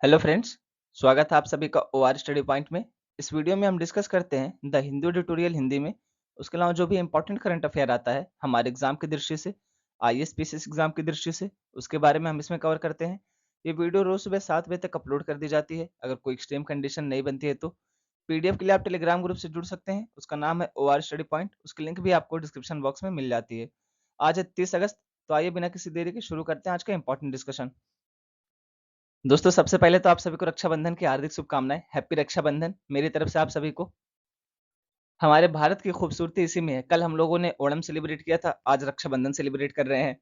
Hello friends, स्वागत है आप सभी का ओआर स्टडी पॉइंट में। इस वीडियो में हम डिस्कस करते हैं द हिंदू ट्यूटोरियल हिंदी में। उसके अलावा जो भी इंपॉर्टेंट करंट अफेयर आता है हमारे एग्जाम की दृष्टि से, आईएएस पीसीएस एग्जाम की दृष्टि से, उसके बारे में हम इसमें कवर करते हैं। ये वीडियो रोज सुबह 7 बजे तक अपलोड कर दी जाती है। अगर कोई एक्सट्रीम कंडीशन नहीं बनती है तो पीडीएफ के लिए आप टेलीग्राम ग्रुप से जुड़ सकते हैं। उसका नाम है ओआर स्टडी पॉइंट। उसकी लिंक भी आपको डिस्क्रिप्शन बॉक्स में मिल जाती है। आज है 30 अगस्त। तो आइए बिना किसी देरी के शुरू करते हैं आज का इंपॉर्टेंट डिस्कशन। दोस्तों, सबसे पहले तो आप सभी को रक्षाबंधन की हार्दिक शुभकामनाएं। हैप्पी रक्षाबंधन मेरी तरफ से आप सभी को। हमारे भारत की खूबसूरती इसी में है। कल हम लोगों ने ओणम सेलिब्रेट किया था, आज रक्षाबंधन सेलिब्रेट कर रहे हैं।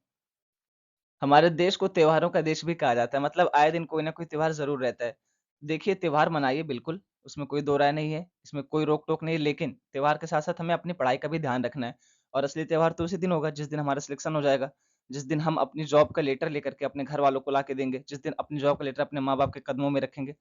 हमारे देश को त्योहारों का देश भी कहा जाता है, मतलब आए दिन कोई ना कोई त्योहार जरूर रहता है। देखिए, त्योहार मनाइए बिल्कुल, उसमें कोई दो राय नहीं है, इसमें कोई रोक टोक नहीं है, लेकिन त्योहार के साथ साथ हमें अपनी पढ़ाई का भी ध्यान रखना है। और असली त्योहार तो उसी दिन होगा जिस दिन हमारा सिलेक्शन हो जाएगा, जिस दिन हम अपनी जॉब का लेटर लेकर के अपने घर वालों को ला के देंगे, जिस दिन अपनी जॉब का लेटर अपने माँ बाप के कदमों में रखेंगे।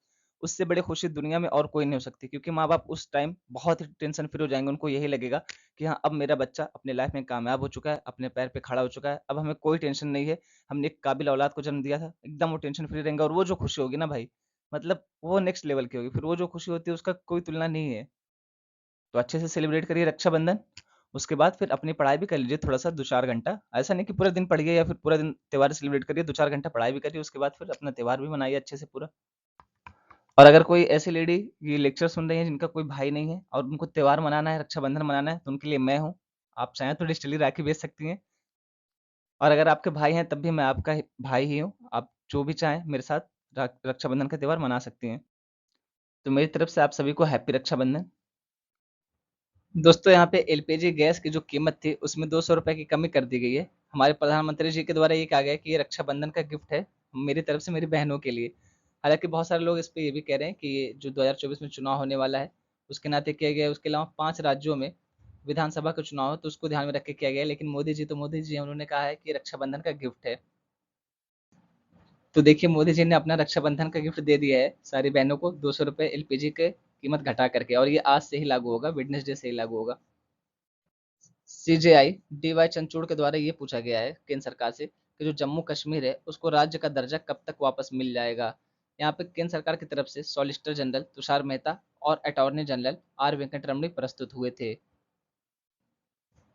उससे बड़ी खुशी दुनिया में और कोई नहीं हो सकती, क्योंकि माँ बाप उस टाइम बहुत ही टेंशन फ्री हो जाएंगे। उनको यही लगेगा कि हाँ, अब मेरा बच्चा अपने लाइफ में कामयाब हो चुका है, अपने पैर पे खड़ा हो चुका है, अब हमें कोई टेंशन नहीं है। हमने एक काबिल औलाद को जन्म दिया था, एकदम वो टेंशन फ्री रहेंगे। और वो जो खुशी होगी ना भाई, मतलब वो नेक्स्ट लेवल की होगी। फिर वो जो खुशी होती है उसका कोई तुलना नहीं है। तो अच्छे से सेलिब्रेट करिए रक्षाबंधन। उसके बाद फिर अपनी पढ़ाई भी कर लीजिए थोड़ा सा, 2-4 घंटा। ऐसा नहीं कि पूरा दिन पढ़िए या फिर पूरा दिन त्योहार सेलिब्रेट करिए, 2-4 घंटा पढ़ाई भी करिए। उसके बाद फिर अपना त्योहार भी मनाइए अच्छे से पूरा। और अगर कोई ऐसी लेडी ये लेक्चर सुन रही है जिनका कोई भाई नहीं है और उनको त्योहार मनाना है, रक्षाबंधन मनाना है, तो उनके लिए मैं हूँ। आप चाहें तो डिजिटली राखी भेज सकती हैं। और अगर आपके भाई हैं तब भी मैं आपका भाई ही हूँ। आप जो भी चाहें मेरे साथ रक्षाबंधन का त्योहार मना सकती हैं। तो मेरी तरफ से आप सभी को हैप्पी रक्षाबंधन। दोस्तों, यहाँ पे एलपीजी गैस की जो कीमत थी उसमें 200 रुपए की कमी कर दी गई है। हमारे प्रधानमंत्री जी के द्वारा ये कहा गया है कि ये रक्षाबंधन का गिफ्ट है मेरी तरफ से मेरी बहनों के लिए। हालांकि बहुत सारे लोग इस पे ये भी कह रहे हैं कि ये जो 2024 में चुनाव होने वाला है उसके नाते किया गया है। उसके अलावा 5 राज्यों में विधानसभा का चुनाव है, तो उसको ध्यान में रख के किया गया है। लेकिन मोदी जी तो मोदी जी हैं, उन्होंने कहा है कि रक्षाबंधन का गिफ्ट है। तो देखिए, मोदी जी ने अपना रक्षाबंधन का गिफ्ट दे दिया है सारी बहनों को, 200 रुपए एलपीजी के कीमत घटा करके। और ये आज से ही लागू होगा, वेडनेसडे से ही लागू होगा। सीजेआई डीवाई चंद्रचूड़ के द्वारा ये पूछा गया है केंद्र सरकार से कि जो जम्मू कश्मीर है उसको राज्य का दर्जा कब तक वापस मिल जाएगा। यहाँ पे केंद्र सरकार की तरफ से सॉलिसिटर जनरल तुषार मेहता और अटॉर्नी जनरल आर वेंकटरमणी प्रस्तुत हुए थे।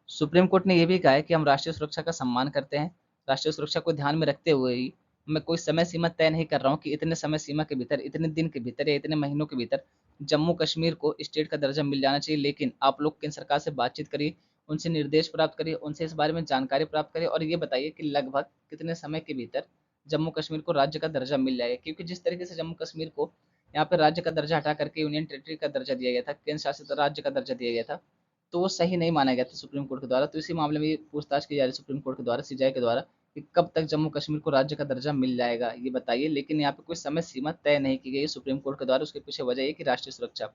सुप्रीम कोर्ट ने यह भी कहा है कि हम राष्ट्रीय सुरक्षा का सम्मान करते हैं। राष्ट्रीय सुरक्षा को ध्यान में रखते हुए ही मैं कोई समय सीमा तय नहीं कर रहा हूँ कि इतने समय सीमा के भीतर, इतने दिन के भीतर या इतने महीनों के भीतर जम्मू कश्मीर को स्टेट का दर्जा मिल जाना चाहिए। लेकिन आप लोग केंद्र सरकार से बातचीत करिए, उनसे निर्देश प्राप्त करिए, उनसे इस बारे में जानकारी प्राप्त करिए और ये बताइए कि लगभग कितने समय के भीतर जम्मू कश्मीर को राज्य का दर्जा मिल जाएगा। क्योंकि जिस तरीके से जम्मू कश्मीर को यहाँ पे राज्य का दर्जा हटा करके यूनियन टेरिटरी का दर्जा दिया गया था, केंद्र शासित राज्य का दर्जा दिया गया था, तो वो सही नहीं माना गया था सुप्रीम कोर्ट के द्वारा। तो इसी मामले में पूछताछ की जा रही है सुप्रीम कोर्ट के द्वारा, सीजेआई के द्वारा, कि कब तक जम्मू कश्मीर को राज्य का दर्जा मिल जाएगा ये बताइए। लेकिन यहाँ पे कोई समय सीमा तय नहीं की गई है सुप्रीम कोर्ट के द्वारा। उसके पीछे वजह है कि राष्ट्रीय सुरक्षा।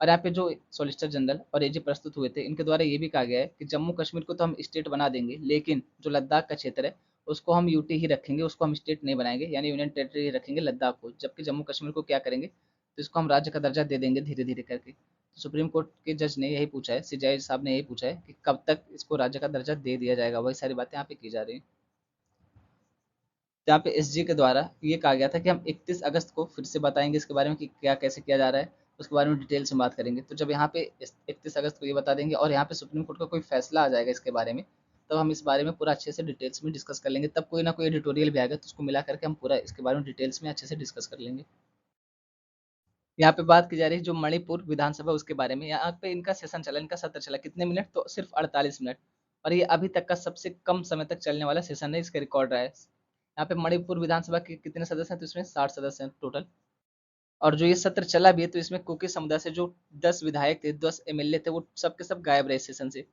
और यहाँ पे जो सॉलिसिटर जनरल और एजी प्रस्तुत हुए थे, इनके द्वारा ये भी कहा गया है कि जम्मू कश्मीर को तो हम स्टेट बना देंगे, लेकिन जो लद्दाख का क्षेत्र है उसको हम यूटी ही रखेंगे, उसको हम स्टेट नहीं बनाएंगे, यानी यूनियन टेरिटरी ही रखेंगे लद्दाख को। जबकि जम्मू कश्मीर को क्या करेंगे, तो इसको हम राज्य का दर्जा दे देंगे धीरे धीरे करके। तो सुप्रीम कोर्ट के जज ने यही पूछा है, सीजेआई साहब ने यही पूछा है कि कब तक इसको राज्य का दर्जा दे दिया जाएगा। वही सारी बातें यहाँ पे की जा रही हैं। यहाँ पे एसजी के द्वारा ये कहा गया था कि हम 31 अगस्त को फिर से बताएंगे इसके बारे में कि क्या कैसे किया जा रहा है, उसके बारे में डिटेल से बात करेंगे। तो जब यहाँ पे 31 अगस्त को ये बता देंगे और यहाँ पे सुप्रीम कोर्ट का कोई फैसला आ जाएगा इसके बारे में, तब हम इस बारे में पूरा अच्छे से डिटेल्स में डिस्कस कर लेंगे। तब कोई ना कोई एडिटोरियल भी आएगा, तो उसको मिला करके हम पूरा इसके बारे में डिटेल्स में अच्छे से डिस्कस कर लेंगे। यहाँ पे बात की जा रही है जो मणिपुर विधानसभा उसके बारे में। यहाँ पे इनका सेशन चला, इनका सत्र चला कितने मिनट, तो सिर्फ 48 मिनट। और ये अभी तक का सबसे कम समय तक चलने वाला सेशन है, इसका रिकॉर्ड रहा है। यहाँ पे मणिपुर विधानसभा के कितने सदस्य हैं, तो इसमें 60 सदस्य हैं टोटल। और जो ये सत्र चला भी है तो इसमें कुकी समुदाय से जो 10 विधायक थे, 10 एमएलए थे, वो सब के सब गायब रहे सेशन से।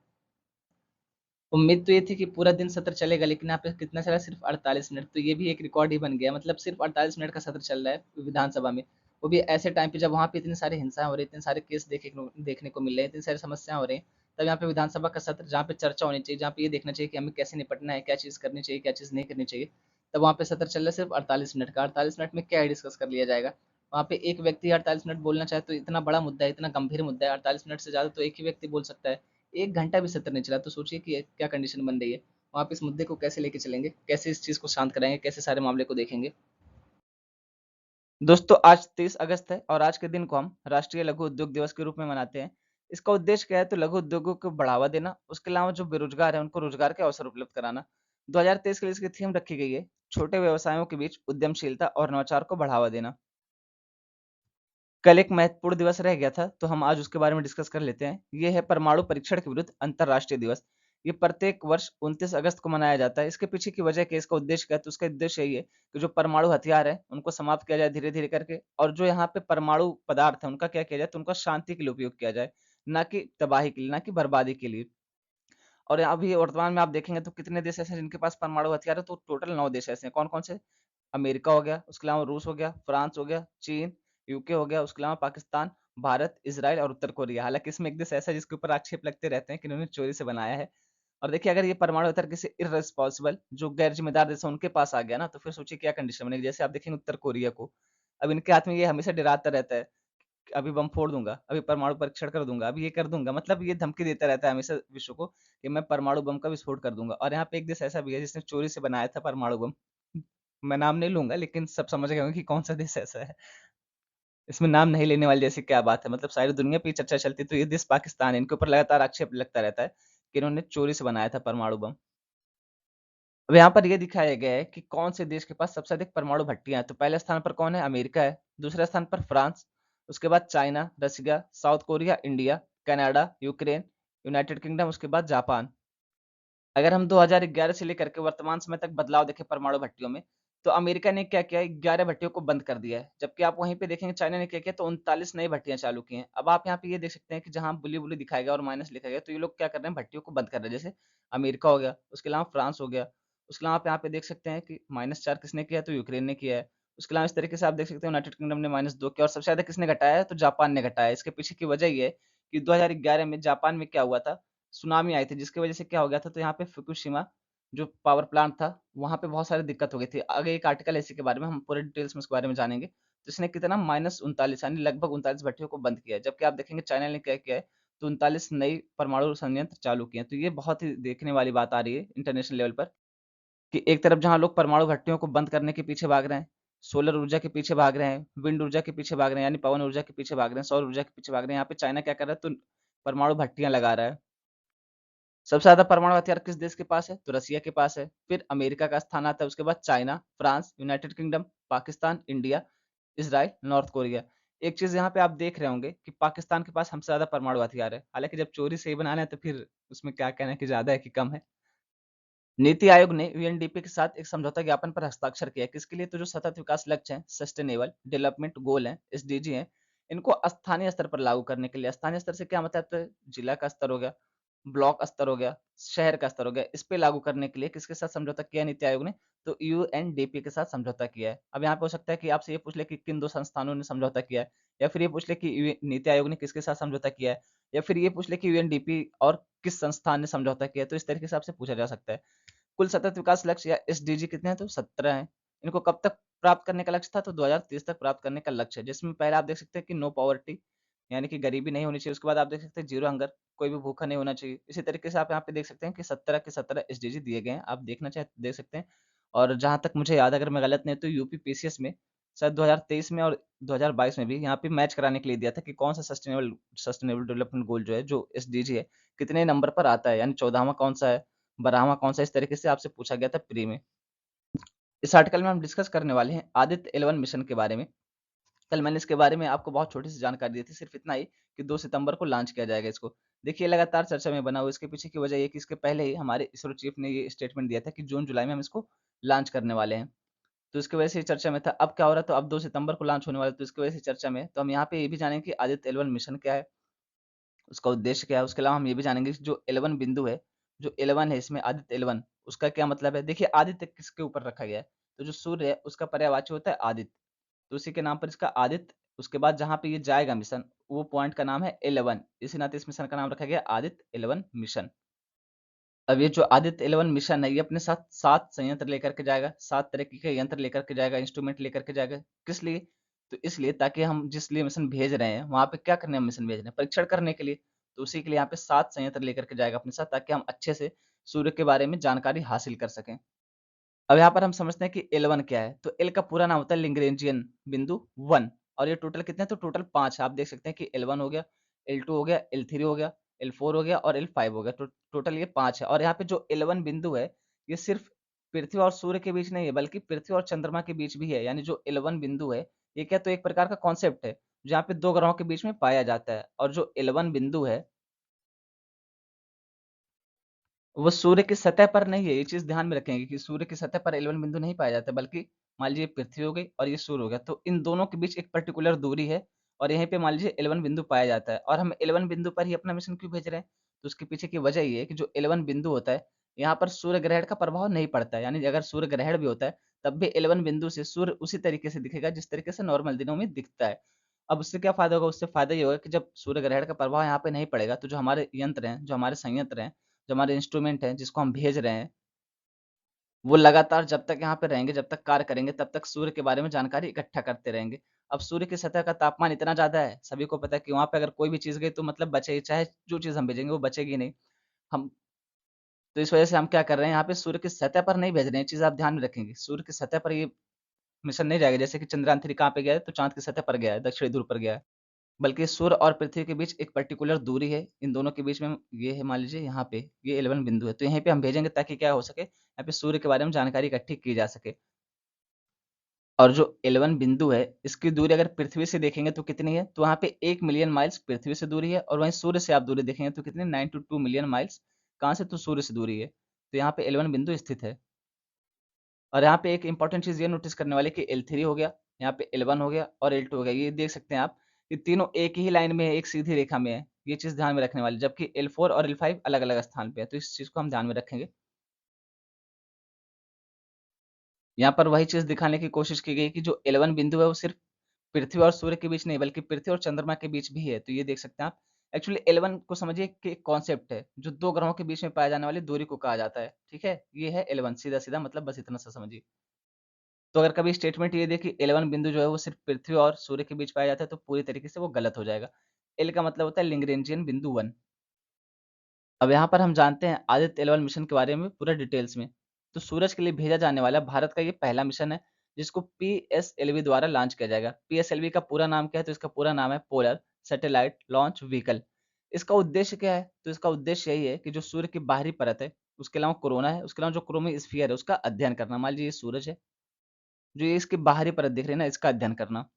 उम्मीद तो ये थी कि पूरा दिन सत्र चलेगा, लेकिन यहाँ पे कितना चला, सिर्फ 48 मिनट। तो ये भी एक रिकॉर्ड ही बन गया, मतलब सिर्फ 48 मिनट का सत्र चल रहा है विधानसभा में। वो भी ऐसे टाइम पे जब वहाँ पे इतनी सारी हिंसा हो रही है, इतने सारे केस देखने को मिल रहे हैं, इतनी सारी समस्या हो रही है। तब यहाँ पे विधानसभा का सत्र, जहाँ पे चर्चा होनी चाहिए, जहाँ पे ये देखना चाहिए कि हमें कैसे निपटना है, क्या चीज़ करनी चाहिए, क्या चीज़ नहीं करनी चाहिए, तब वहाँ पे सत्र चल रहा है सिर्फ 48 मिनट का। 48 मिनट में क्या डिस्कस कर लिया जाएगा। वहाँ पे एक व्यक्ति 48 मिनट बोलना चाहे तो इतना बड़ा मुद्दा है, इतना गंभीर मुद्दा है, 48 मिनट से ज़्यादा तो एक ही व्यक्ति बोल सकता है। 1 घंटा भी सत्र नहीं चला, तो सोचिए कि क्या कंडीशन बन रही है। वहाँ पे इस मुद्दे को कैसे लेके चलेंगे, कैसे इस चीज़ को शांत कराएंगे, कैसे सारे मामले को देखेंगे। दोस्तों आज 30 अगस्त है और आज के दिन को हम राष्ट्रीय लघु उद्योग दिवस के रूप में मनाते हैं। इसका उद्देश्य क्या है तो लघु उद्योगों को बढ़ावा देना, उसके अलावा जो बेरोजगार है उनको रोजगार के अवसर उपलब्ध कराना। 2023 के लिए इसकी थीम रखी गई है, छोटे व्यवसायों के बीच उद्यमशीलता और नवाचार को बढ़ावा देना। कल एक महत्वपूर्ण दिवस रह गया था, तो हम आज उसके बारे में डिस्कस कर लेते हैं। ये है परमाणु परीक्षण के विरुद्ध अंतर्राष्ट्रीय दिवस। ये प्रत्येक वर्ष 29 अगस्त को मनाया जाता है। इसके पीछे की वजह क्या है, इसका उद्देश्य क्या है? तो उसका उद्देश्य यही है कि जो परमाणु हथियार है, उनको समाप्त किया जाए धीरे-धीरे करके और जो यहाँ पे परमाणु पदार्थ है, उनका क्या किया जाए? तो उनका शांति के लिए उपयोग किया जाए, ना कि तबाही के लिए, ना कि बर्बादी के लिए। और अभी वर्तमान में आप देखेंगे तो कितने देश ऐसे हैं जिनके पास परमाणु हथियार है, तो टोटल 9 देश ऐसे हैं। कौन-कौन से? अमेरिका हो गया, उसके अलावा रूस हो गया, फ्रांस हो गया, चीन, यूके हो गया, उसके अलावा पाकिस्तान, भारत, इज़राइल और उत्तर कोरिया। हालाँकि इसमें एक देश ऐसा है जिसके ऊपर आक्षेप लगते रहते हैं कि इन्होंने चोरी से बनाया है। और देखिए अगर ये परमाणु हथियार किसी इर्रेस्पॉन्सिबल जो गैर ज़िम्मेदार देश है उनके पास आ गया ना, तो फिर सोचिए क्या कंडीशन बनेगी। जैसे आप देखेंगे उत्तर कोरिया को, अब इनके हाथ में ये हमेशा डराता रहता है कि अभी बम फोड़ दूँगा, अभी परमाणु परीक्षण कर दूँगा, अभी ये कर दूँगा। मतलब ये धमकी देता रहता है हमेशा विश्व को कि मैं परमाणु बम का विस्फोट कर दूँगा। और यहाँ पे एक देश ऐसा भी है जिसने चोरी से बनाया था परमाणु बम। मैं नाम नहीं लूँगा लेकिन सब समझ गए होंगे कि कौन-सा देश ऐसा है। इसमें नाम नहीं लेने वाली जैसी क्या बात है, मतलब सारी दुनिया पे ये चर्चा चलती है, तो ये देश पाकिस्तान है, इनके ऊपर लगातार आक्षेप लगता रहता है कि इन्होंने चोरी से बनाया था परमाणु बम। अब यहाँ पर ये दिखाया गया है कि कौन से देश के पास सबसे अधिक परमाणु भट्टियाँ हैं, तो पहले स्थान पर कौन है? अमेरिका है, दूसरे स्थान पर फ्रांस, उसके बाद China, Russia, South Korea, India, Canada, Ukraine, United Kingdom, उसके बाद जापान। अगर हम 2011 से लेकर के वर्तमान समय तक बदलाव देखें परमाणु भट्टियों में, तो अमेरिका ने क्या किया है 11 भट्टियों को बंद कर दिया है। जबकि आप वहीं पे देखेंगे चाइना ने क्या किया तो 39 नई भट्टियाँ चालू की हैं। अब आप यहाँ पे ये देख सकते हैं कि जहाँ बुली-बुली दिखाया गया और माइनस लिखा गया, तो ये लोग क्या कर रहे हैं भट्टियों को बंद कर रहे हैं। जैसे अमेरिका हो गया, उसके अलावा फ्रांस हो गया, उसके अलावा आप यहाँ पे देख सकते हैं कि -4 किसने किया है तो यूक्रेन ने किया है। उसके अलावा इस तरीके से आप देख सकते हैं यूनाइटेड किंगडम ने -2 किया और सबसे ज़्यादा किसने घटाया है तो जापान ने घटाया है। इसके पीछे की वजह ये है कि 2011 में जापान में क्या हुआ था, सुनामी आई थी जिसकी वजह से क्या हो गया था तो यहाँ पे फुकुशिमा जो पावर प्लांट था, वहाँ पे बहुत सारी दिक्कत हो गई थी। आगे एक आर्टिकल है इसी के बारे में, हम पूरे डिटेल्स में इसके बारे में जानेंगे। तो इसने कितना -39 यानी लगभग 39 भट्टियों को बंद किया है। जबकि आप देखेंगे चाइना ने क्या किया है, तो 39 नई परमाणु संयंत्र चालू किए हैं। तो ये बहुत ही देखने वाली बात आ रही है इंटरनेशनल लेवल पर कि एक तरफ जहाँ लोग परमाणु भट्टियों को बंद करने के पीछे भाग रहे हैं, सोलर ऊर्जा के पीछे भाग रहे हैं, विंड ऊर्जा के पीछे भाग रहे हैं, यानी पवन ऊर्जा के पीछे भाग रहे हैं, सौर ऊर्जा के पीछे भाग रहे हैं। यहाँ पे चाइना क्या कर रहा है, तो परमाणु भट्टियाँ लगा रहा है। सबसे ज़्यादा परमाणु हथियार किस देश के पास है? तो रसिया के पास है। फिर अमेरिका का स्थान आता है, उसके बाद China, France, United kingdom, Pakistan, India, Israel, north Korea. एक चीज़ यहाँ पे आप देख रहे होंगे कि पाकिस्तान के पास हमसे ज़्यादा परमाणु हथियार है। हालाँकि जब चोरी से ही बनाना है तो फिर उसमें क्या कहना है कि ज़्यादा है कि कम है। नीति आयोग ने यूएनडीपी के साथ एक समझौता ज्ञापन पर हस्ताक्षर किया है। किसके लिए? तो जो सतत विकास लक्ष्य हैं, सस्टेनेबल डेवलपमेंट गोल हैं, एसडीजी हैं, इनको स्थानीय स्तर पर लागू करने के लिए। स्थानीय स्तर से क्या मतलब? तो जिला का स्तर हो गया, ब्लॉक स्तर हो गया, शहर का स्तर हो गया, इस पे लागू करने के लिए किसके साथ समझौता किया है नीति आयोग ने? तो यूएनडीपी के साथ समझौता किया है। अब यहाँ पे हो सकता है कि आपसे ये पूछ ले कि किन 2 संस्थानों ने समझौता किया है? या फिर ये पूछ ले कि यू नीति आयोग ने किसके साथ समझौता किया है? या फिर ये पूछ ले कि यूएनडीपी और किस संस्थान ने समझौता किया है? तो इस तरीके से आपसे पूछा जा सकता है। कुल सतत विकास लक्ष्य या एसडीजी कितने हैं? तो 17 हैं। इनको कब तक प्राप्त करने का लक्ष्य था? तो 2030 तक प्राप्त करने का लक्ष्य है, जिसमें पहले आप देख सकते हैं कि नो पॉवर्टी यानी कि गरीबी नहीं होनी चाहिए। उसके बाद आप देख सकते हैं ज़ीरो हंगर, कोई भी भूखा नहीं होना चाहिए। इसी तरीके से आप यहाँ पे देख सकते हैं कि 17 के 17 एसडीजी दिए गए हैं। आप देखना चाहें तो देख सकते हैं। और जहाँ तक मुझे याद है अगर मैं गलत नहीं हूँ तो यूपी पीसीएस में शायद 2023 में और 2022 में भी यहाँ पे मैच कराने के लिए दिया था कि कौन-सा सस्टेनेबल सस्टेनेबल डेवलपमेंट गोल जो है, जो एसडीजी है, कितने नंबर पर आता है, यानी 14वाँ कौन-सा है? बरहवाँ कौन-सा इस तरीके से आपसे पूछा गया था प्री में। इस आर्टिकल में हम डिस्कस करने वाले हैं आदित्य एल1 मिशन के बारे में। कल मैंने इसके बारे में आपको बहुत छोटी-सी जानकारी दी थी, सिर्फ इतना ही कि 2 सितंबर को लॉन्च किया जाएगा इसको। देखिए लगातार चर्चा में बना हुआ इसके पीछे की वजह ये है कि इसके पहले ही हमारे इसरो चीफ ने ये स्टेटमेंट दिया था कि जून-जुलाई में हम इसको लॉन्च करने वाले हैं। तो इसकी वजह से ये चर्चा में था। अब क्या हो रहा है तो अब 2 सितंबर को लॉन्च होने वाला है तो इसकी वजह से चर्चा में है। तो हम यहाँ पे ये भी जानेंगे कि आदित्य एल1 मिशन क्या है? उसका उद्देश्य क्या है? उसके अलावा हम ये भी जानेंगे कि जो 11 बिंदु है, जो 11 है इसमें आदित्य 11 उसका क्या मतलब है? देखिए आदित्य किसके ऊपर रखा गया है? तो जो सूर्य है उसका पर्यायवाची होता है आदित्य, तो उसी के नाम पर इसका आदित्य उसके बाद जहाँ पे ये जाएगा मिशन, वो पॉइंट का नाम है 11 इसी नाते इस मिशन का नाम रखा गया आदित्य 11 मिशन। अब ये जो आदित्य 11 मिशन है, ये अपने साथ 7 संयंत्र लेकर के जाएगा, 7 तरीके के यंत्र लेकर के जाएगा, इंस्ट्रूमेंट लेकर के जाएगा। किस लिए? तो इसलिए ताकि हम जिस लिए मिशन भेज रहे हैं, वहाँ पे क्या करने हम मिशन भेज रहे हैं? परीक्षण करने के लिए। तो उसी के लिए यहाँ पे 7 संयंत्र लेकर के जाएगा अपने साथ ताकि हम अच्छे से सूर्य के बारे में जानकारी हासिल कर सकें। अब यहाँ पर हम समझते हैं कि L1 क्या है। तो L का पूरा नाम होता है लैग्रेंजियन बिंदु 1 और ये टोटल कितने हैं? तो टोटल 5 आप देख सकते हैं कि L1 हो गया, L2 हो गया, L3 हो गया, L4 हो गया और L5 हो गया। तो टोटल ये 5 है और यहाँ पे जो L1 बिंदु है, ये सिर्फ पृथ्वी और सूर्य के बीच नहीं है, बल्कि पृथ्वी और चंद्रमा के बीच भी है। यानी जो L1 बिंदु है, ये क्या तो एक प्रकार का कॉन्सेप्ट है, जहाँ पे 2 ग्रहों के बीच में पाया जाता है और जो L1 बिंदु है, वो सूर्य की सतह पर नहीं है, ये चीज़ ध्यान में रखेंगे कि सूर्य की सतह पर L1 बिंदु नहीं पाया जाता, बल्कि मान लीजिए पृथ्वी हो गई और ये सूर्य हो गया, तो इन दोनों के बीच एक पर्टिकुलर दूरी है और यहीं पे मान लीजिए L1 बिंदु पाया जाता है और हम L1 बिंदु पर ही अपना मिशन क्यों भेज रहे हैं? तो उसके पीछे की वजह ये है कि जो L1 बिंदु होता है, यहाँ पर सूर्य ग्रहण का प्रभाव नहीं पड़ता है, यानी अगर सूर्य ग्रहण भी होता है, तब भी L1 बिंदु से सूर्य उसी तरीके से दिखेगा, जिस तरीके से नॉर्मल दिनों में दिखता है। अब उससे क्या फ़ायदा होगा? उससे फ़ायदा ये होगा कि जब सूर्य ग्रहण का प्रभाव यहाँ पे नहीं पड़ेगा, तो जो हमारे यंत्र हैं, जो हमारे संयंत्र हैं, जो हमारे इंस्ट्रूमेंट हैं, जिसको हम भेज रहे हैं, वो लगातार जब तक यहाँ पे रहेंगे, जब तक कार्य करेंगे, तब तक सूर्य के बारे में जानकारी इकट्ठा करते रहेंगे। अब सूर्य की सतह का तापमान इतना ज़्यादा है, सभी को पता है कि वहाँ पे अगर कोई भी चीज़ गई तो मतलब बचेगी, चाहे जो चीज़ हम भेजेंगे वो बचेगी नहीं। हम तो इस वजह से हम क्या कर रहे हैं, यहाँ पे सूर्य की सतह पर नहीं भेज रहे हैं, ये चीज़ आप ध्यान में रखेंगे। सूर्य की सतह पर ये मिशन नहीं जाएगा, जैसे कि चंद्रयान 3 कहाँ पे गया है, तो चाँद की सतह पर गया है, दक्षिणी ध्रुव पर गया है। बल्कि सूर्य और पृथ्वी के बीच एक पर्टिकुलर दूरी है, इन दोनों के बीच में ये है मान लीजिए यहाँ पे, ये 11 बिंदु है, तो यहीं पे हम भेजेंगे ताकि क्या हो सके, यहाँ पे सूर्य के बारे में जानकारी इकट्ठी की जा सके। और जो 11 बिंदु है, इसकी दूरी अगर पृथ्वी से देखेंगे तो कितनी है? तो वहाँ पे 1 मिलियन माइल्स पृथ्वी से दूरी है और वहीं सूर्य से आप दूरी देखेंगे तो कितनी 9 to 2 मिलियन माइल्स कहाँ से? तो सूर्य से दूरी है। तो यहाँ पे 11 बिंदु स्थित है। और यहाँ पे एक इम्पोर्टेंट चीज़ ये नोटिस करने वाली है कि L3 हो गया, यहाँ पे L1 हो गया और L2 हो गया। ये देख सकते हैं आप कि तीनों एक ही लाइन में है, एक सीधी रेखा में है। ये चीज़ ध्यान में रखने वाली, जबकि L4 और L5 अलग-अलग स्थान पे है। तो इस चीज़ को हम ध्यान में रखेंगे। यहाँ पर वही चीज़ दिखाने की कोशिश की गई कि जो L1 बिंदु है वो सिर्फ़ पृथ्वी और सूर्य के बीच नहीं, बल्कि पृथ्वी और चंद्रमा के बीच भी है। तो ये देख सकते हैं आप। एक्चुअली L1 को समझिए कि एक कॉन्सेप्ट है, जो 2 ग्रहों के बीच में पाए जाने वाली दूरी को कहा जाता है। ठीक है? ये है L1 सीधा-सीधा मतलब बस इतना सा समझिए। तो अगर कभी स्टेटमेंट ये दे कि 11 बिंदु जो है वो सिर्फ़ पृथ्वी और सूर्य के बीच पाया जाता है, तो पूरी तरीके से वो गलत हो जाएगा। L का मतलब होता है लैग्रेंजियन बिंदु 1। अब यहाँ पर हम जानते हैं आदित्य L1 मिशन के बारे में पूरा डिटेल्स में। तो सूरज के लिए भेजा जाने वाला भारत का ये पहला मिशन है, जिसको पीएसएलवी द्वारा लॉन्च किया जाएगा। पीएसएलवी का पूरा नाम क्या है? तो इसका पूरा नाम है पोलर सैटेलाइट लॉन्च व्हीकल। इसका उद्देश्य क्या है? तो इसका उद्देश्य यही है कि जो सूर्य की बाहरी परत है, उसके अलावा कोरोना है, उसके अलावा जो क्रोमोस्फियर है, उसका अध्ययन करना। मान लीजिए ये सूरज है, जो ये इसकी बाहरी परत दिख रही है ना, इसका अध्ययन करना।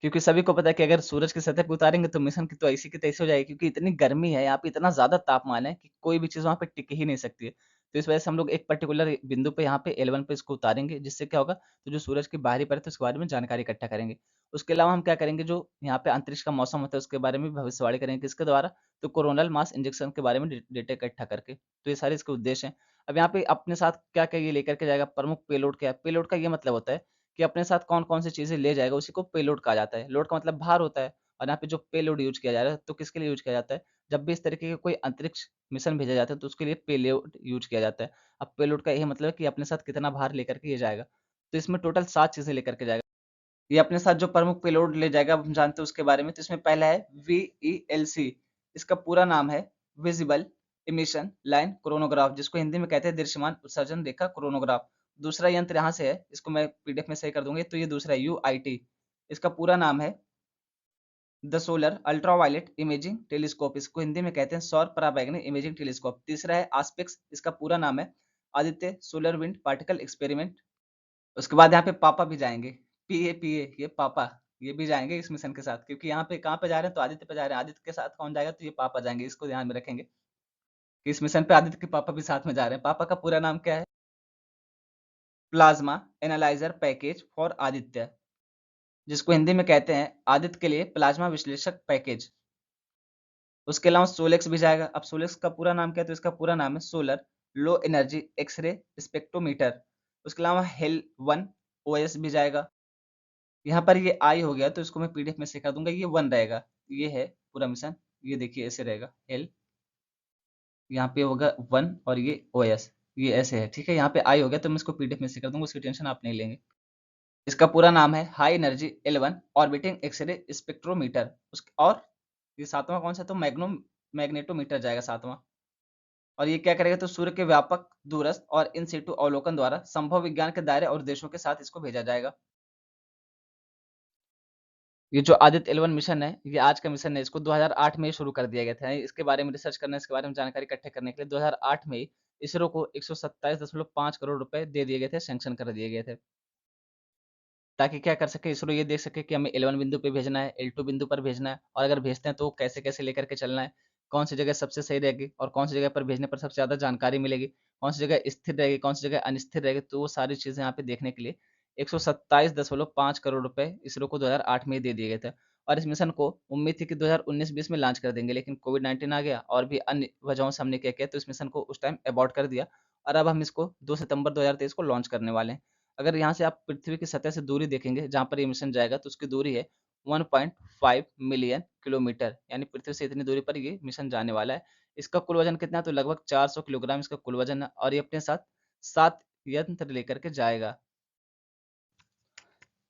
क्योंकि सभी को पता है कि अगर सूरज की सतह पे उतारेंगे तो मिशन की तो ऐसी की तैसी हो जाएगी, क्योंकि इतनी गर्मी है, यहाँ पे इतना ज़्यादा तापमान है कि कोई भी चीज़ वहाँ पे टिक ही नहीं सकती है। तो इस वजह से हम लोग एक पर्टिकुलर बिंदु पे यहाँ पे L1 पे इसको उतारेंगे, जिससे क्या होगा, तो जो सूरज की बाहरी परत है उसके बारे में जानकारी इकट्ठा करेंगे। उसके अलावा हम क्या करेंगे, जो यहाँ पे अंतरिक्ष का मौसम होता है उसके बारे में भविष्यवाणी करेंगे किसके द्वारा? तो कोरोनल मास इंजेक्शन के बारे में डेटा इकट्ठा करके। तो ये सारे इसके उद्देश्य हैं। अब यहाँ पे अपने साथ क्या-क्या ये लेकर के जाएगा, प्रमुख पेलोड क्या है? पेलोड का ये मतलब होता है कि अपने साथ कौन-कौन सी चीज़ें ले जाएगा, उसी को पेलोड कहा जाता है। लोड का मतलब भार होता है और यहाँ पे जो पेलोड यूज़ किया जा रहा है, तो किसके लिए यूज़ किया जाता है? जब भी इस तरीके का कोई अंतरिक्ष मिशन भेजा जाता है, तो उसके लिए पेलोड यूज़ किया जाता है। अब पेलोड का यही मतलब है कि अपने साथ कितना भार लेकर के ये जाएगा। तो इसमें टोटल 7 चीज़ें लेकर के जाएगा। ये अपने साथ जो प्रमुख पेलोड ले जाएगा, अब हम जानते हैं उसके बारे में। तो इसमें पहला है वीईएलसी, इसका पूरा नाम है विज़िबल इमिशन लाइन क्रोनोग्राफ, जिसको हिंदी में कहते हैं दृश्यमान उत्सर्जन रेखा क्रोनोग्राफ। दूसरा यंत्र यहाँ से है, इसको मैं पीडीएफ में सही कर दूँगी। तो ये दूसरा है यूआईटी, इसका पूरा नाम है the solar ultraviolet imaging telescope, इसको हिंदी में कहते हैं सौर पराबैंगनी इमेजिंग टेलीस्कोप। तीसरा है आस्पेक्स, इसका पूरा नाम है Aditya solar wind particle experiment. उसके बाद यहाँ पे पापा भी जाएँगे, पीए ये पापा, ये भी जाएँगे इस मिशन के साथ, क्योंकि यहाँ पे कहाँ पे जा रहे हैं? तो आदित्य पे जा रहे हैं। आदित्य के साथ कौन जाएगा? तो ये पापा जाएँगे। इसको ध्यान में रखेंगे कि इस मिशन पे आदित्य के पापा भी साथ में जा रहे हैं। पापा का पूरा नाम क्या है? Plasma analyser package for Aditya, जिसको हिंदी में कहते हैं आदित्य के लिए प्लाज़्मा विश्लेषक पैकेज। उसके अलावा सोलेक्स भी जाएगा। अब सोलेक्स का पूरा नाम क्या है? तो इसका पूरा नाम है solar low energy x ray spectrometer. उसके अलावा हेल 1 ओएस भी जाएगा। यहाँ पर ये आई हो गया, तो इसको मैं पीडीएफ में सिखा दूँगा, ये 1 रहेगा। ये है पूरा मिशन, ये देखिए ऐसे रहेगा एल, यहाँ पे होगा 1 और ये ओएस, ये ऐसे है, ठीक है? यहाँ पे आई हो गया, तो मैं इसको पीडीएफ में सिखा दूँगा, उसकी टेंशन आप नहीं लेंगे। इसका पूरा नाम है high energy L1 orbiting x ray spectrometer. उस और ये 7वाँ कौन-सा? तो मैग्नेटोमीटर जाएगा 7वाँ। और ये क्या करेगा, तो सूर्य के व्यापक, दूरस्थ और इन सिटू अवलोकन द्वारा संभव विज्ञान के दायरे और उद्देश्यों के साथ इसको भेजा जाएगा। ये जो आदित्य 11 मिशन है, ये आज का मिशन है, इसको 2008 में ही शुरू कर दिया गया था। इसके बारे में रिसर्च करने, इसके बारे में जानकारी इकट्ठा करने के लिए 2008 में ही इसरो को 127.5 करोड़ रुपए दे दिए गए थे, सैंक्शन कर दिए गए थे। ताकि क्या कर सके, इसरो ये देख सके कि हमें 11 बिंदु पे भेजना है, L2 बिंदु पर भेजना है, और अगर भेजते हैं तो कैसे-कैसे लेकर के चलना है, कौन सी जगह सबसे सही रहेगी और कौन सी जगह पर भेजने पर सबसे ज़्यादा जानकारी मिलेगी, कौन सी जगह स्थिर रहेगी, कौन सी जगह अनस्थिर रहेगी, तो वो सारी चीज़ें यहाँ पे देखने के लिए 127.5 करोड़ रुपए इसरो को 2008 में ही दे दिए गए थे। और इस मिशन को उम्मीद थी कि 2019-20 में लॉन्च कर देंगे, लेकिन कोविड-19 आ गया और भी अन्य वजहों से हमने क्या किया, तो इस मिशन को उस टाइम अबॉर्ट कर दिया और अब हम इसको 2 सितंबर 2023 को लॉन्च करने वाले हैं। अगर यहाँ से आप पृथ्वी की सतह से दूरी देखेंगे, जहाँ पर ये मिशन जाएगा, तो उसकी दूरी है 1.5 मिलियन किलोमीटर, यानी पृथ्वी से इतनी दूरी पर ये मिशन जाने वाला है। इसका कुल वजन कितना है, तो लगभग 400 किलोग्राम इसका कुल वजन है और ये अपने साथ 7 यंत्र लेकर के जाएगा।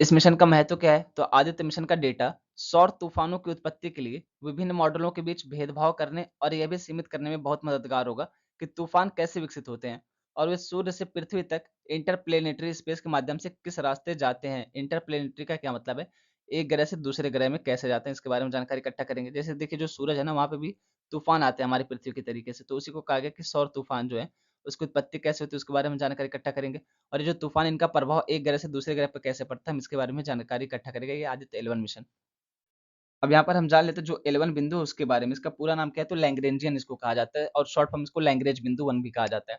इस मिशन का महत्व क्या है? तो आदित्य मिशन का डेटा सौर तूफानों की उत्पत्ति के लिए विभिन्न मॉडलों के बीच भेदभाव करने और यह भी सीमित करने में बहुत मददगार होगा कि तूफान कैसे विकसित होते हैं और वे सूर्य से पृथ्वी तक इंटरप्लेनेटरी स्पेस के माध्यम से किस रास्ते जाते हैं। इंटरप्लेनेटरी का क्या मतलब है? एक ग्रह से दूसरे ग्रह में कैसे जाते हैं, इसके बारे में जानकारी इकट्ठा करेंगे। जैसे देखिए, जो सूरज है ना, वहाँ पे भी तूफान आते हैं हमारी पृथ्वी की तरीके से, तो उसी को कहा गया कि सौर तूफान जो है, उसकी उत्पत्ति कैसे होती है, उसके बारे में जानकारी इकट्ठा करेंगे। और ये जो तूफान, इनका प्रभाव एक ग्रह से दूसरे ग्रह पर कैसे पड़ता है, हम इसके बारे में जानकारी इकट्ठा करेंगे, ये आदित्य 11 मिशन। अब यहाँ पर हम जान लेते हैं जो 11 बिंदु है उसके बारे में। इसका पूरा नाम क्या है, तो लैग्रेंजियन इसको कहा जाता है और शॉर्ट फॉर्म इसको लैग्रेंज बिंदु 1 भी कहा जाता है।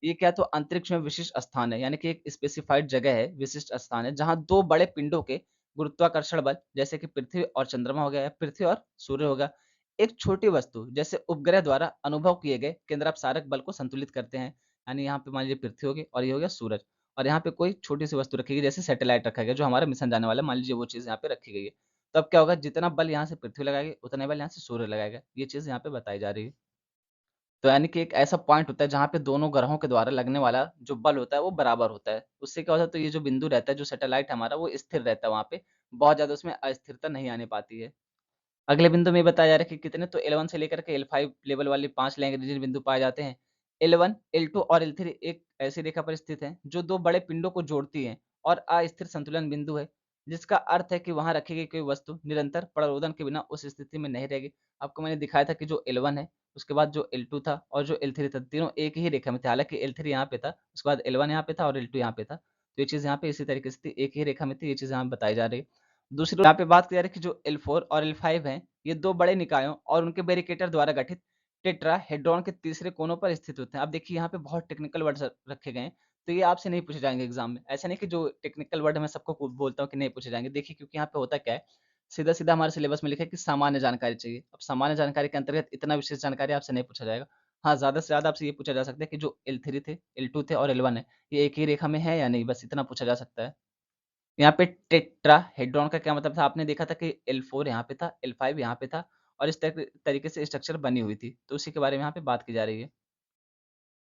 ये क्या है, तो अंतरिक्ष में विशिष्ट स्थान है, यानी कि एक स्पेसिफाइड जगह है, विशिष्ट स्थान है, जहाँ 2 बड़े पिंडों के गुरुत्वाकर्षण बल, जैसे कि पृथ्वी और चंद्रमा हो गया या पृथ्वी और सूर्य होगा, एक छोटी वस्तु जैसे उपग्रह द्वारा अनुभव किए गए केंद्रापसारक बल को संतुलित करते हैं। यानी यहाँ पे मान लीजिए पृथ्वी होगी और ये हो गया सूरज, और यहाँ पे कोई छोटी सी वस्तु रखी गई, जैसे सैटेलाइट रखा गया जो हमारा मिशन जाने वाला है, मान लीजिए वो चीज़ यहाँ पे रखी गई है। तब क्या होगा, जितना बल यहाँ से पृथ्वी लगाएगी, उतना बल यहाँ से सूर्य लगाएगा। ये चीज़ यहाँ पे बताई जा रही है। तो यानी कि एक ऐसा पॉइंट होता है जहाँ पे दोनों ग्रहों के द्वारा लगने वाला जो बल होता है वो बराबर होता है। उससे क्या होता है, तो ये जो बिंदु रहता है, जो सैटेलाइट हमारा, वो स्थिर रहता है वहाँ पे। बहुत ज़्यादा उसमें अस्थिरता नहीं आने पाती है। अगले बिंदु में बताया जा रहा है कि कितने, तो L1 से लेकर के L5 लेवल वाले 5 लैग्रेंजियन बिंदु पाए जाते हैं। L1, L2 और L3 एक ऐसी रेखा पर स्थित हैं जो 2 बड़े पिंडों को जोड़ती हैं और अस्थिर संतुलन बिंदु है, जिसका अर्थ है कि वहाँ रखी गई कोई वस्तु निरंतर प्ररोदन के बिना उस स्थिति में नहीं रहेगी। आपको मैंने दिखाया था कि जो L1 है, उसके बाद जो L2 था और जो L3 था, तीनों एक ही रेखा में थे। हालाँकि L3 यहाँ पे था, उसके बाद L1 यहाँ पे था और L2 यहाँ पे था। तो ये चीज़ यहाँ पे इसी तरीके से थी, एक ही रेखा में थी, ये चीज़ यहाँ बताई जा रही है। दूसरी ओर यहाँ पे बात की जा रही है कि जो L4 और L5 हैं, ये 2 बड़े निकायों और उनके बैरिकेटर द्वारा गठित टेट्राहेड्रॉन के तीसरे कोनों पर स्थित होते हैं। अब देखिए, यहाँ पे बहुत टेक्निकल वर्ड्स रखे गए हैं, तो ये आपसे नहीं पूछे जाएँगे एग्ज़ाम में। ऐसा नहीं कि जो टेक्निकल वर्ड मैं सबको बोलता हूँ कि नहीं पूछे जाएँगे। देखिए, क्योंकि यहाँ पे होता क्या है, सीधा-सीधा हमारे सिलेबस में लिखा है कि सामान्य जानकारी चाहिए। अब सामान्य जानकारी के अंतर्गत इतना विशेष जानकारी आपसे नहीं पूछा जाएगा। हाँ, ज़्यादा से ज़्यादा आपसे ये पूछा जा सकता है कि जो L3 थे, L2 थे और L1 है, ये एक ही रेखा में है या नहीं? बस इतना पूछा जा सकता है। यहाँ पे टेट्राहेड्रॉन का क्या मतलब था? आपने देखा था कि L4 यहाँ पे था, L5 यहाँ पे था और इस तरीके से स्ट्रक्चर बनी हुई थी। तो उसी के बारे में यहाँ पे बात की जा रही है।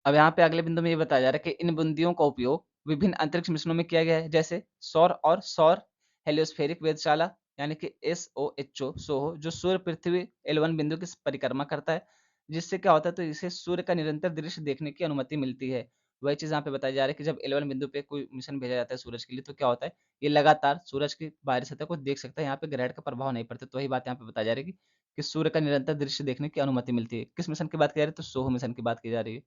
अब यहाँ पे अगले बिंदु में ये बताया जा रहा है कि इन बिंदुओं का उपयोग विभिन्न अंतरिक्ष मिशनों में किया गया है, जैसे सौर हेलियोस्फेरिक वेधशाला, यानी कि SOHO सोहो, जो सूर्य पृथ्वी L1 बिंदु की परिक्रमा करता है, जिससे क्या होता है, तो इसे सूर्य का निरंतर दृश्य देखने की अनुमति मिलती है। वही चीज़ यहाँ पे बताई जा रही है कि जब L1 बिंदु पे कोई मिशन भेजा जाता है सूरज के लिए, तो क्या होता है, ये लगातार सूरज की बाहरी सतह को देख सकता है, यहाँ पे ग्रहण का प्रभाव नहीं पड़ता। तो वही बात यहाँ पे बताई जा रही है कि सूर्य का निरंतर दृश्य देखने की अनुमति मिलती है। किस मिशन की बात की जा रही है, तो सोहो मिशन की बात की जा रही है।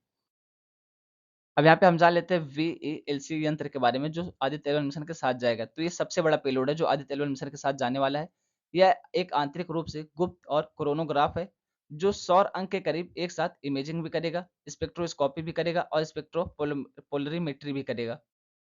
अब यहाँ पे हम जान लेते हैं VELC यंत्र के बारे में, जो आदित्य 11 मिशन के साथ जाएगा। तो ये सबसे बड़ा पेलोड है जो आदित्य 11 मिशन के साथ जाने वाला है। यह एक आंतरिक रूप से गुप्त और कोरोनोग्राफ है, जो सौर अंक के करीब एक साथ इमेजिंग भी करेगा, स्पेक्ट्रोस्कोपी भी करेगा और पोलरीमेट्री भी करेगा।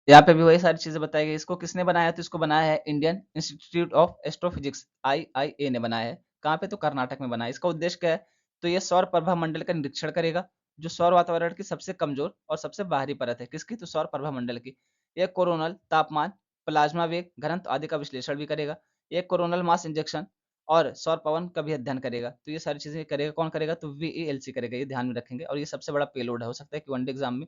यहाँ पे भी वही सारी चीज़ें बताई गई। इसको किसने बनाया? तो इसको बनाया है Indian institute of astrophysics, IIA ने बनाया है। कहाँ पे? तो कर्नाटक में बनाया है। इसका उद्देश्य क्या है? तो ये सौर प्रभा मंडल का निरीक्षण करेगा, जो सौर वातावरण की सबसे कमजोर और सबसे बाहरी परत है। किसकी? तो सौर प्रभा मंडल की। यह कोरोनल तापमान, प्लाज्मा वेग, घनत्व आदि का विश्लेषण भी करेगा। ये कोरोनल मास इंजेक्शन और सौर पवन का भी अध्ययन करेगा। तो ये सारी चीज़ें करेगा। कौन करेगा? तो VELC करेगा। ये ध्यान में रखेंगे और ये सबसे बड़ा पेलोड है। हो सकता है कि वनडे एग्ज़ाम में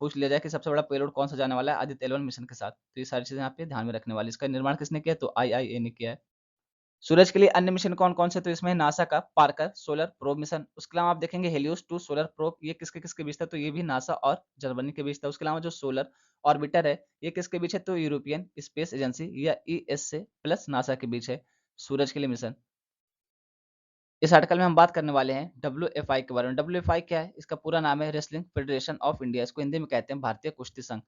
पूछ लिया जाए कि सबसे बड़ा पेलोड कौन-सा जाने वाला है आदित्य 11 मिशन के साथ। तो ये सारी चीज़ें यहाँ पे ध्यान में रखने वाली। इसका निर्माण किसने किया? तो IIA ने किया है। सूरज के लिए अन्य मिशन कौन-कौन से? तो इसमें नासा का पार्कर सोलर प्रोब मिशन, उसके अलावा आप देखेंगे हेलियोस 2 सोलर प्रोब, ये किसके बीच था? तो ये भी नासा और जर्मनी के बीच था। उसके अलावा जो सोलर ऑर्बिटर है, ये किसके बीच है? तो यूरोपियन स्पेस एजेंसी या ईएसए प्लस नासा के बीच है, सूरज के लिए मिशन। इस आर्टिकल में हम बात करने वाले हैं डब्ल्यूएफआई के बारे में। डब्ल्यूएफआई क्या है? इसका पूरा नाम है रेसलिंग फेडरेशन ऑफ इंडिया, इसको हिंदी में कहते हैं भारतीय कुश्ती संघ।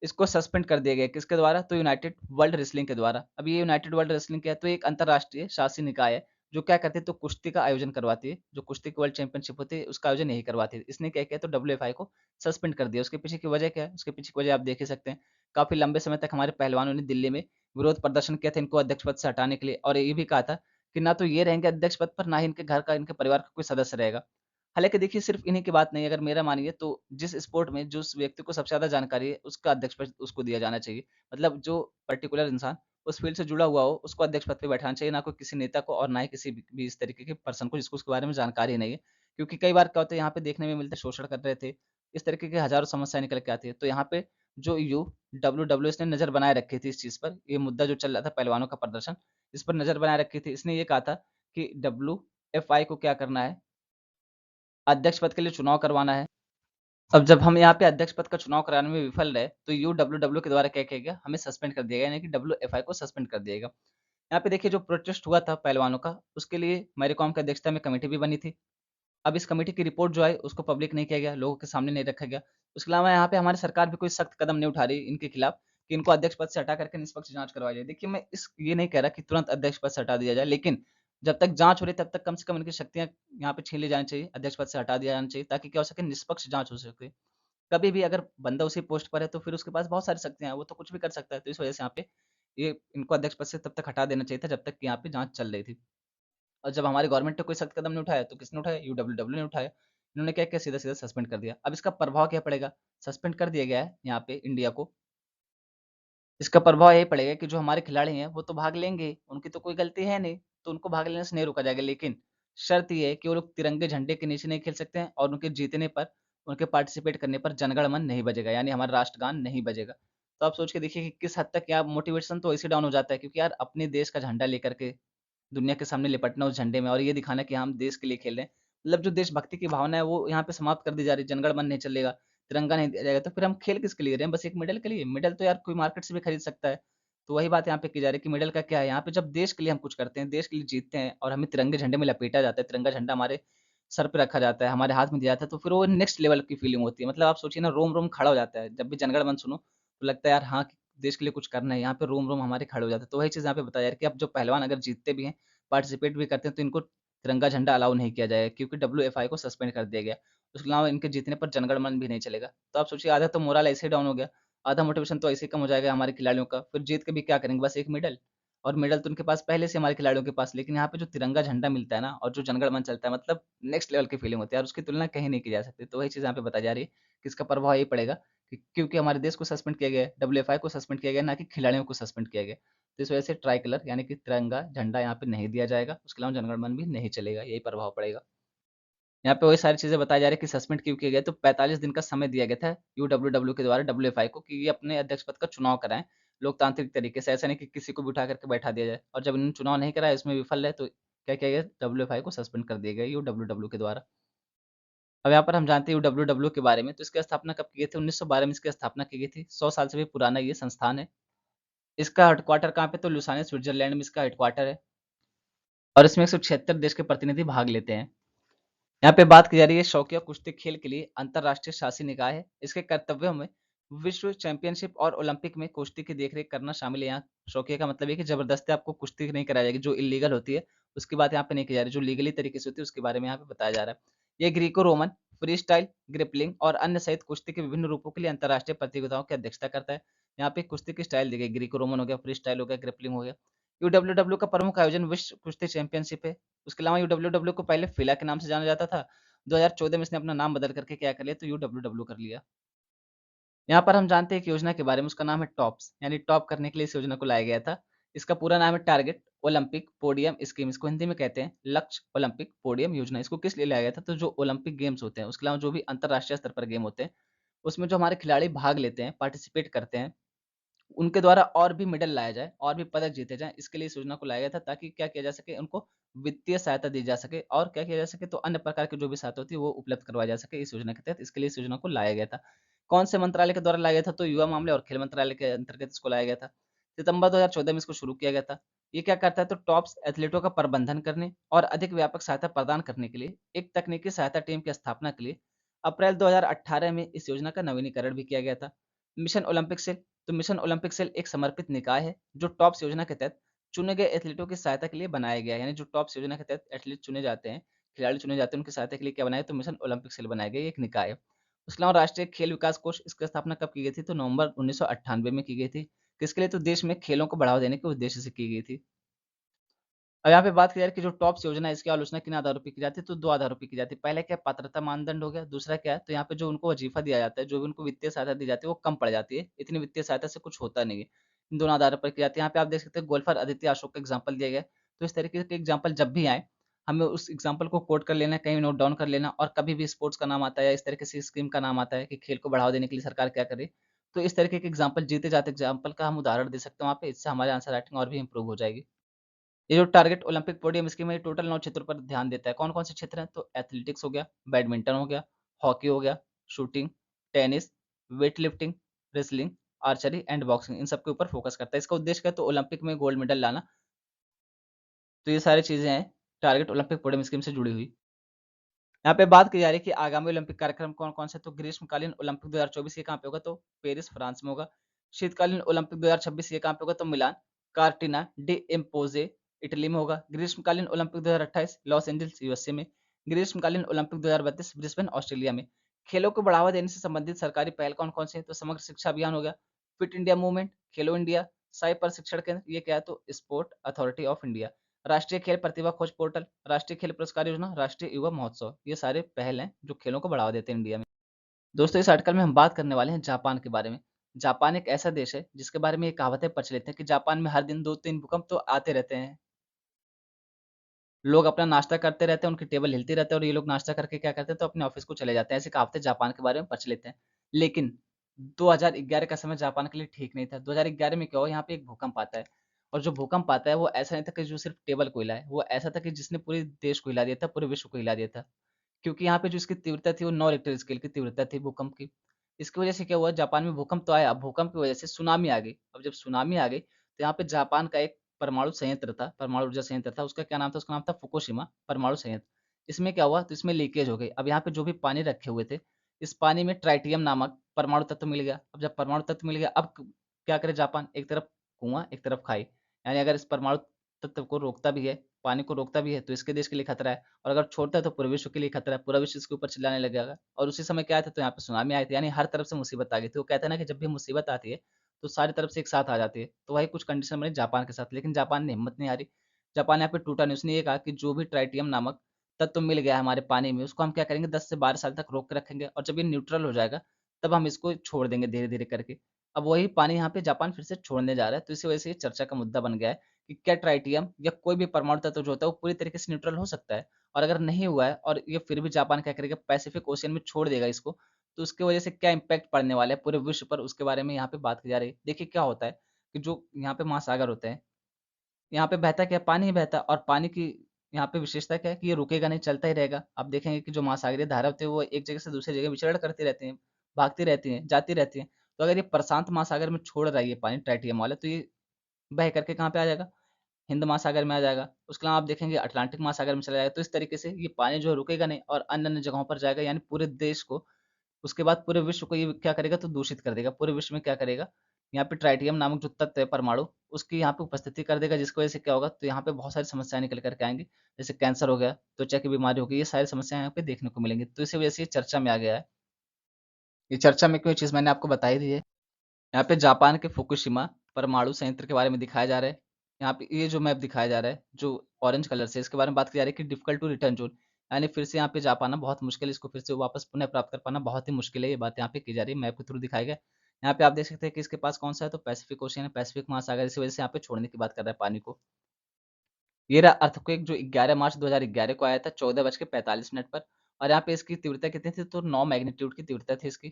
इसको सस्पेंड कर दिया गया, किसके द्वारा? तो यूनाइटेड वर्ल्ड रेसलिंग के द्वारा। अब ये यूनाइटेड वर्ल्ड रेसलिंग क्या है? तो एक अंतरराष्ट्रीय शासी निकाय है, जो क्या करती है? तो कुश्ती का आयोजन करवाती है, जो कुश्ती की वर्ल्ड चैंपियनशिप होती है, उसका आयोजन यही करवाती है। इसने क्या किया? तो डब्ल्यूएफआई को सस्पेंड कर दिया। उसके पीछे की वजह क्या है? उसके पीछे की वजह आप देख ही सकते हैं। काफ़ी लंबे समय तक हमारे पहलवानों ने दिल्ली में विरोध प्रदर्शन किया था इनको अध्यक्ष पद से हटाने के लिए, और ये भी कहा था कि ना तो ये रहेंगे अध्यक्ष पद पर, ना ही इनके घर का, इनके परिवार का कोई सदस्य रहेगा। हालाँकि देखिए, सिर्फ़ इन्हीं की बात नहीं है, अगर मेरा मानिए तो जिस स्पोर्ट में जिस व्यक्ति को सबसे ज़्यादा जानकारी है, उसका अध्यक्ष पद उसको दिया जाना चाहिए। मतलब जो पर्टिकुलर इंसान उस फ़ील्ड से जुड़ा हुआ हो, उसको अध्यक्ष पद पे बैठाना चाहिए, ना कोई किसी नेता को और ना ही किसी भी इस तरीके के पर्सन को जिसको उसके बारे में जानकारी नहीं है। क्योंकि कई बार क्या होता है, यहाँ पे देखने में मिलता है शोषण कर रहे थे, इस तरीके की हज़ारों समस्याएँ निकल के आती है। तो यहाँ पे जो यूडब्ल्यूडब्ल्यूएस ने नज़र बनाए रखी थी इस चीज़ पर, ये मुद्दा जो चल रहा था पहलवानों का प्रदर्शन, इस पर नज़र बनाए रखी थी। इसने ये कहा था कि डब्ल्यूएफआई को क्या करना है, अध्यक्ष पद के लिए चुनाव करवाना है। अब जब हम यहाँ पे अध्यक्ष पद का चुनाव कराने में विफल रहे, तो यूडब्ल्यूडब्ल्यू के द्वारा क्या किया गया? हमें सस्पेंड कर दिया गया, यानी कि डब्ल्यूएफआई को सस्पेंड कर दिया गया। यहाँ पे देखिए, जो प्रोटेस्ट हुआ था पहलवानों का, उसके लिए मैरी कॉम की अध्यक्षता में कमेटी भी बनी थी। अब इस कमेटी की रिपोर्ट जो आई, उसको पब्लिक नहीं किया गया, लोगों के सामने नहीं रखा गया। उसके अलावा यहाँ पे हमारी सरकार भी कोई सख्त कदम नहीं उठा रही इनके खिलाफ कि इनको अध्यक्ष पद से हटा करके निष्पक्ष जाँच करवाई जाए। देखिए, मैं ये नहीं कह रहा कि तुरंत अध्यक्ष पद से हटा दिया जाए, लेकिन जब तक जाँच हो रही है, तब तक कम से कम इनकी शक्तियाँ यहाँ पे छीन ली जानी चाहिए, अध्यक्ष पद से हटा दिया जाना चाहिए, ताकि क्या हो सके, निष्पक्ष जाँच हो सके। कभी भी अगर बंदा उसी पोस्ट पर है, तो फिर उसके पास बहुत सारी शक्तियाँ हैं, वो तो कुछ भी कर सकता है। तो इस वजह से यहाँ पे ये इनको अध्यक्ष पद से तब तक हटा देना चाहिए था, जब तक कि यहाँ पे जाँच चल रही थी। और जब हमारी गवर्नमेंट ने कोई सख्त कदम नहीं उठाया, तो किसने उठाया? यूडब्ल्यूडब्ल्यू ने उठाया। इन्होंने क्या किया? सीधा-सीधा सस्पेंड कर दिया। अब इसका प्रभाव क्या पड़ेगा? सस्पेंड कर दिया गया है यहाँ पे इंडिया को। इसका प्रभाव यही पड़ेगा कि जो हमारे खिलाड़ी हैं, वो तो भाग लेंगे, उनकी तो कोई गलती है नहीं, तो उनको भाग लेने से नहीं रोका जाएगा। लेकिन शर्त ये है कि वो लोग तिरंगे झंडे के नीचे नहीं खेल सकते हैं, और उनके जीतने पर, उनके पार्टिसिपेट करने पर जनगण मन नहीं बजेगा, यानी हमारा राष्ट्रगान नहीं बजेगा। तो आप सोच के देखिए कि किस हद तक या मोटिवेशन तो ऐसे डाउन हो जाता है, क्योंकि यार अपने देश का झंडा लेकर के दुनिया के सामने लिपटना उस झंडे में, और ये दिखाना कि हम देश के लिए खेल रहे हैं। मतलब जो देशभक्ति की भावना है, वो यहाँ पे समाप्त कर दी जा रही है, जनगण मन नहीं चलेगा, तिरंगा नहीं दिया जाएगा, तो फिर हम खेल किसके लिए रहे हैं? बस एक मेडल के लिए? मेडल तो यार कोई मार्केट से भी खरीद सकता है। तो वही बात यहाँ पे की जा रही है कि मेडल का क्या है? यहाँ पे जब देश के लिए हम कुछ करते हैं, देश के लिए जीतते हैं, और हमें तिरंगे झंडे में लपेटा जाता है, तिरंगा झंडा हमारे सर पे रखा जाता है, हमारे हाथ में दिया जाता है, तो फिर वो नेक्स्ट लेवल की फीलिंग होती है। मतलब आप सोचिए ना, रोम-रोम खड़ा हो जाता है। जब भी जनगण मन सुनो, तो लगता है यार हाँ, देश के लिए कुछ करना है, यहाँ पे रोम-रोम हमारे खड़े हो जाते हैं। तो वही चीज़ यहाँ पे बताया जा रहा है कि अब जो पहलवान अगर जीतते भी हैं, पार्टिसिपेट भी करते हैं, तो इनको तिरंगा झंडा अलाउ नहीं किया जाएगा, क्योंकि डब्ल्यूएफआई को सस्पेंड कर दिया गया। उसके अलावा इनके जीतने पर जनगण मन भी नहीं चलेगा। तो आप सोचिए, आधा तो मोरल ऐसे ही डाउन हो गया, आधा मोटिवेशन तो ऐसे ही कम हो जाएगा हमारे खिलाड़ियों का। फिर जीत के भी क्या करेंगे? बस 1 मेडल, और मेडल तो उनके पास पहले से हमारे खिलाड़ियों के पास। लेकिन यहाँ पे जो तिरंगा झंडा मिलता है ना, और जो जनगण मन चलता है, मतलब नेक्स्ट लेवल की फीलिंग होती है, और उसकी तुलना कहीं नहीं की जा सकती। तो वही चीज़ यहाँ पे बताई जा रही है कि इसका प्रभाव यही पड़ेगा कि क्योंकि हमारे देश को सस्पेंड किया गया है, डब्ल्यूएफआई को सस्पेंड किया गया है, ना कि खिलाड़ियों को सस्पेंड किया गया है। तो इस वजह से ट्राई कलर यानी कि तिरंगा झंडा यहाँ पे नहीं दिया जाएगा, उसके अलावा जनगण मन भी नहीं चलेगा, यही प्रभाव पड़ेगा। यहाँ पे वही सारी चीज़ें बताई जा रही है कि सस्पेंड क्यों किया गया, तो 45 दिन का समय दिया गया था यूडब्ल्यूडब्ल्यू के द्वारा डब्ल्यूएफआई को कि ये अपने अध्यक्ष पद का चुनाव कराएँ, लोकतांत्रिक तरीके से। ऐसा नहीं कि किसी को भी उठा करके बैठा दिया जाए, और जब इन्होंने चुनाव नहीं कराया, इसमें विफल रहे, तो क्या किया गया? डब्ल्यूएफआई को सस्पेंड कर दिया गया यूडब्ल्यूडब्ल्यू के द्वारा। अब यहाँ पर हम जानते हैं यूडब्ल्यूडब्ल्यू के बारे में, तो इसकी स्थापना कब की गई थी? 1912 में इसकी स्थापना की गई थी। 100 साल से भी पुराना ये संस्थान है। इसका हेडक्वार्टर कहाँ पे? तो लुसाने, स्विट्ज़रलैंड में इसका हेडक्वार्टर है, और इसमें 176 देश के प्रतिनिधि भाग लेते हैं। यहाँ पे बात की जा रही है शौकिया कुश्ती खेल के लिए अंतर्राष्ट्रीय शासी निकाय है। इसके कर्तव्यों में विश्व चैंपियनशिप और ओलंपिक में कुश्ती की देखरेख करना शामिल है। यहाँ शौकिया का मतलब है कि जबरदस्ती आपको कुश्ती नहीं कराई जाएगी, जो इलीगल होती है उसकी बात यहाँ पे नहीं की जा रही, जो लीगली तरीके से होती है उसके बारे में यहाँ पे बताया जा रहा है। ये Greco Roman, free style, gripping और अन्य सहित कुश्ती के विभिन्न रूपों के लिए अंतर्राष्ट्रीय प्रतियोगिताओं की अध्यक्षता करता है। यहाँ पे कुश्ती की स्टाइल दी गई, ग्रीको रोमन हो गया, फ्री स्टाइल हो गया, ग्रिपलिंग हो गया। यूडब्ल्यूडब्ल्यू का प्रमुख आयोजन विश्व कुश्ती चैंपियनशिप है। उसके अलावा यूडब्ल्यूडब्ल्यू को पहले फिला के नाम से जाना जाता था। 2014 में इसने अपना नाम बदल करके क्या कर लिया? तो यूडब्ल्यूडब्ल्यू कर लिया। यहाँ पर हम जानते हैं एक योजना के बारे में, उसका नाम है टॉप्स, यानी टॉप करने के लिए इस योजना को लाया गया था। इसका पूरा नाम है टारगेट ओलंपिक पोडियम स्कीम, इसको हिंदी में कहते हैं लक्ष्य ओलंपिक पोडियम योजना। इसको किस लिए लाया गया था? तो जो ओलंपिक गेम्स होते हैं, उसके अलावा जो भी अंतर्राष्ट्रीय स्तर पर गेम होते हैं, उसमें जो हमारे खिलाड़ी भाग लेते हैं, पार्टिसिपेट करते हैं, उनके द्वारा और भी मेडल लाया जाए और भी पदक जीते जाएँ, इसके लिए इस योजना को लाया गया था ताकि क्या किया जा सके, उनको वित्तीय सहायता दी जा सके और क्या किया जा सके तो अन्य प्रकार की जो भी सहायता होती है वो उपलब्ध करवाई जा सके इस योजना के तहत, इसके लिए इस योजना को लाया गया था। कौन से मंत्रालय के द्वारा लाया गया था? तो युवा मामले और खेल मंत्रालय के अंतर्गत इसको लाया गया था। सितंबर 2014 में इसको शुरू किया गया था। ये क्या करता है तो टॉप्स एथलीटों का प्रबंधन करने और अधिक व्यापक सहायता प्रदान करने के लिए एक तकनीकी सहायता टीम की स्थापना के लिए अप्रैल 2018 में इस योजना का नवीनीकरण भी किया गया था। मिशन ओलंपिक सेल, तो मिशन ओलंपिक सेल एक समर्पित निकाय है जो टॉप्स योजना के तहत चुने गए एथलीटों की सहायता के लिए बनाया गया है। यानी जो टॉप्स योजना के तहत एथलीट चुने जाते हैं, खिलाड़ी चुने जाते हैं, उनकी सहायता के लिए क्या बनाया, तो मिशन ओलंपिक सेल बनाया गया, ये एक निकाय है। उसके अलावा राष्ट्रीय खेल विकास कोष, इसकी स्थापना कब की गई थी? तो नवंबर 1998 में की गई थी। किसके लिए? तो देश में खेलों को बढ़ावा देने के उद्देश्य से की गई थी। अब यहाँ पे बात की जा रही है कि जो टॉप्स योजना है इसकी आलोचना किन आधारों पे की जाती है, तो 2 आधारों पे की जाती है। पहला क्या है, पात्रता मानदंड हो गया, दूसरा क्या है, तो यहाँ पे जो उनको वजीफा दिया जाता है, जो भी उनको वित्तीय सहायता दी जाती है, वो कम पड़ जाती है। इतनी वित्तीय सहायता से कुछ होता नहीं है। इन दोनों आधारों पर की जाती है। यहाँ पे आप देख सकते हैं गोल्फर अदिति अशोक का एग्जाम्पल दिया गया है। तो इस तरीके के एग्जाम्पल जब भी आए, हमें उस एग्जाम्पल को कोट कर लेना है, कहीं नोट डाउन कर लेना और कभी भी स्पोर्ट्स का नाम आता है या इस तरीके से स्कीम का नाम आता है कि खेल को बढ़ावा देने के लिए सरकार क्या करे, तो इस तरीके के एग्जाम्पल जीते जाते एग्जाम्पल का हम उदाहरण दे सकते हैं वहाँ पे। इससे हमारे आंसर राइटिंग और भी इंप्रूव हो जाएगी। ये जो टारगेट ओलंपिक पोडियम स्कीम है, ये टोटल 9 क्षेत्रों पर ध्यान देता है। कौन-कौन से क्षेत्र हैं? तो एथलेटिक्स हो गया, बैडमिंटन हो गया, हॉकी हो गया, shooting, tennis, weightlifting, wrestling, archery and boxing, इन सब के ऊपर फोकस करता है। इसका उद्देश्य क्या है? तो ओलंपिक में गोल्ड मेडल लाना। तो ये सारी चीज़ें हैं टारगेट ओलंपिक पोडियम स्कीम से जुड़ी हुई। यहाँ पे बात की जा रही है कि आगामी ओलंपिक कार्यक्रम कौन-कौन से, तो ग्रीष्मकालीन ओलंपिक 2024 ये कहाँ पे होगा? तो पेरिस, फ्रांस में होगा। शीतकालीन ओलंपिक 2026 ये कहाँ पे होगा? तो मिलान, कार्टिना डी एम्पोजे, इटली में होगा। ग्रीष्मकालीन ओलंपिक 2028 लॉस एंजिल्स, यूएसए में। ग्रीष्मकालीन ओलंपिक 2032 ब्रिस्बेन, ऑस्ट्रेलिया में। खेलों को बढ़ावा देने से संबंधित सरकारी पहल कौन-कौन सी है? तो समग्र शिक्षा अभियान हो गया, फिट इंडिया मूवमेंट, खेलो इंडिया, साई प्रशिक्षण केंद्र, ये क्या है? तो स्पोर्ट अथॉरिटी ऑफ इंडिया। राष्ट्रीय खेल प्रतिभा खोज पोर्टल, राष्ट्रीय खेल पुरस्कार योजना, राष्ट्रीय युवा महोत्सव, ये सारे पहल हैं जो खेलों को बढ़ावा देते हैं इंडिया में। दोस्तों इस आर्टिकल में हम बात करने वाले हैं जापान के बारे में। जापान एक ऐसा देश है जिसके बारे में ये कहावतें प्रचलित है कि जापान में हर दिन 2-3 भूकंप तो आते रहते हैं। लोग अपना नाश्ता करते रहते हैं, उनकी टेबल हिलती रहती है और ये लोग नाश्ता करके क्या करते हैं तो अपने ऑफिस को चले जाते हैं। ऐसी कहावतें जापान के बारे में प्रचलित हैं। लेकिन 2011 का समय जापान के लिए ठीक नहीं था। 2011 में क्या हुआ, यहाँ पे एक भूकंप आता है और जो भूकंप आता है वो ऐसा नहीं था कि जो सिर्फ टेबल को हिलाए, वो ऐसा था कि जिसने पूरे देश को हिला दिया था, पूरे विश्व को हिला दिया था। क्योंकि यहाँ पे जो इसकी तीव्रता थी वो 9 रिक्टर स्केल की तीव्रता थी भूकंप की। इसकी वजह से क्या हुआ, जापान में भूकंप तो आया, अब भूकंप की वजह से सुनामी आ गई। अब जब सुनामी आ गई तो यहाँ पे जापान का एक परमाणु संयंत्र था, परमाणु ऊर्जा संयंत्र था, उसका क्या नाम था? उसका नाम था फुकुशिमा परमाणु संयंत्र। इसमें क्या हुआ, तो इसमें लीकेज हो गई। अब यहाँ पे जो भी पानी रखे हुए थे, इस पानी में ट्राइटियम नामक परमाणु तत्व मिल गया। अब जब परमाणु तत्व मिल गया, अब क्या करे जापान, एक तरफ कुआँ, एक तरफ खाई। यानी अगर इस परमाणु तत्व को रोकता भी है, पानी को रोकता भी है, तो इसके देश के लिए खतरा है। और अगर छोड़ता है तो पूरे विश्व के लिए खतरा है, पूरा विश्व इसके ऊपर चिल्लाने लगेगा। और उसी समय क्या आया था, तो यहाँ पे सुनामी आई थी, यानी हर तरफ से मुसीबत आ गई थी। वो कहते हैं ना कि जब भी मुसीबत आती है, तो सारी तरफ से एक साथ आ जाती है। तो वही कुछ कंडीशन बनी जापान के साथ, लेकिन जापान ने हिम्मत नहीं हारी। जापान यहाँ पे टूटा नहीं, उसने ये कहा कि जो भी ट्राइटियम नामक तत्व मिल गया है हमारे पानी में, उसको हम क्या करेंगे 10 से 12 साल तक रोक के रखेंगे और जब ये न्यूट्रल हो जाएगा, तब हम इसको छोड़ देंगे धीरे-धीरे करके। अब वही पानी यहाँ पे जापान फिर से छोड़ने जा रहा है, तो इसी वजह से ये चर्चा का मुद्दा बन गया है कि क्या ट्राइटियम या कोई भी परमाणु तत्व जो होता है वो पूरी तरीके से न्यूट्रल हो सकता है? और अगर नहीं हुआ है और ये फिर भी जापान क्या करेगा, पैसिफिक ओशियन में छोड़ देगा इसको, तो उसकी वजह से क्या इम्पैक्ट पड़ने वाला है पूरे विश्व पर, उसके बारे में यहाँ पे बात की जा रही है। देखिए क्या होता है कि जो यहाँ पे महासागर होते हैं, यहाँ पे बहता क्या है? पानी ही बहता है और पानी की यहाँ पे विशेषता क्या है कि ये रुकेगा नहीं, चलता ही रहेगा। आप देखेंगे कि जो महासागरीय धारा होती है वो एक जगह से दूसरी जगह विचरण करती रहती हैं, भागती रहती हैं, जाती रहती हैं। तो अगर ये प्रशांत महासागर में छोड़ रहा है ये पानी ट्राइटियम वाला, तो ये बह करके कहाँ पे आ जाएगा? हिंद महासागर में आ जाएगा। उसके अलावा आप देखेंगे अटलांटिक महासागर में चला जाएगा। तो इस तरीके से ये पानी जो है रुकेगा नहीं और अन्य-अन्य जगहों पर जाएगा, यानी पूरे देश को, उसके बाद पूरे विश्व को ये क्या करेगा, तो दूषित कर देगा। पूरे विश्व में क्या करेगा, यहाँ पे ट्राइटियम नामक जो तत्व है परमाणु, उसकी यहाँ पे उपस्थिति कर देगा, जिसकी वजह से क्या होगा, तो यहाँ पे बहुत सारी समस्याएँ निकल कर के आएँगी। जैसे कैंसर हो गया, त्वचा की बीमारी हो गई, ये सारी समस्याएँ यहाँ पे देखने को मिलेंगी। तो इसी वजह से ये चर्चा में आ गया है। ये चर्चा में क्यों, ये चीज़ मैंने आपको बता ही दी है। यहाँ पे जापान के फुकुशिमा परमाणु संयंत्र के बारे में दिखाया जा रहा है। यहाँ पे ये जो मैप दिखाया जा रहा है, जो ऑरेंज कलर से, इसके बारे में बात की जा रही है कि डिफिकल्ट टू रिटर्न ज़ोन, यानी फिर से यहाँ पे जा पाना बहुत मुश्किल है, इसको फिर से वापस पुनः प्राप्त कर पाना बहुत ही मुश्किल है, ये बात यहाँ पे की जा रही है, मैप के थ्रू दिखाया गया है। यहाँ पे आप देख सकते हैं कि इसके पास कौन-सा है, तो पैसिफिक ओशियन है, पैसिफिक महासागर, इसी वजह से यहाँ पे छोड़ने की बात कर रहा है पानी को। ये रहा अर्थक्वेक जो 11 मार्च 2011 को आया था 14:45 पर और यहाँ पे इसकी तीव्रता कितनी थी, तो 9 मैग्नीट्यूड की तीव्रता थी इसकी।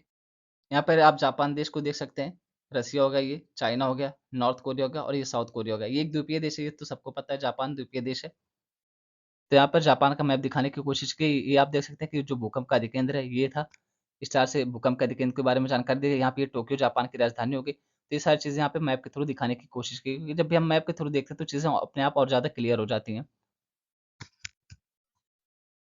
यहाँ पर आप जापान देश को देख सकते हैं। रसिया हो गया, ये चाइना हो गया, नॉर्थ कोरिया हो गया और ये साउथ कोरिया हो गया। ये एक द्वीपीय देश है, ये तो सबको पता है, जापान द्वीपीय देश है। तो यहाँ पर जापान का मैप दिखाने की कोशिश की। ये आप देख सकते हैं कि जो भूकंप का अधिकेंद्र है ये था। इस तरह से भूकंप के अधिकेंद्र के बारे में जानकारी दी गई। यहाँ पे ये टोक्यो जापान की राजधानी होगी। तो ये सारी चीज़ें यहाँ पे मैप के थ्रू दिखाने की कोशिश की गई। जब भी हम मैप के थ्रू देखते हैं तो चीज़ें अपने आप और ज़्यादा क्लियर हो जाती हैं।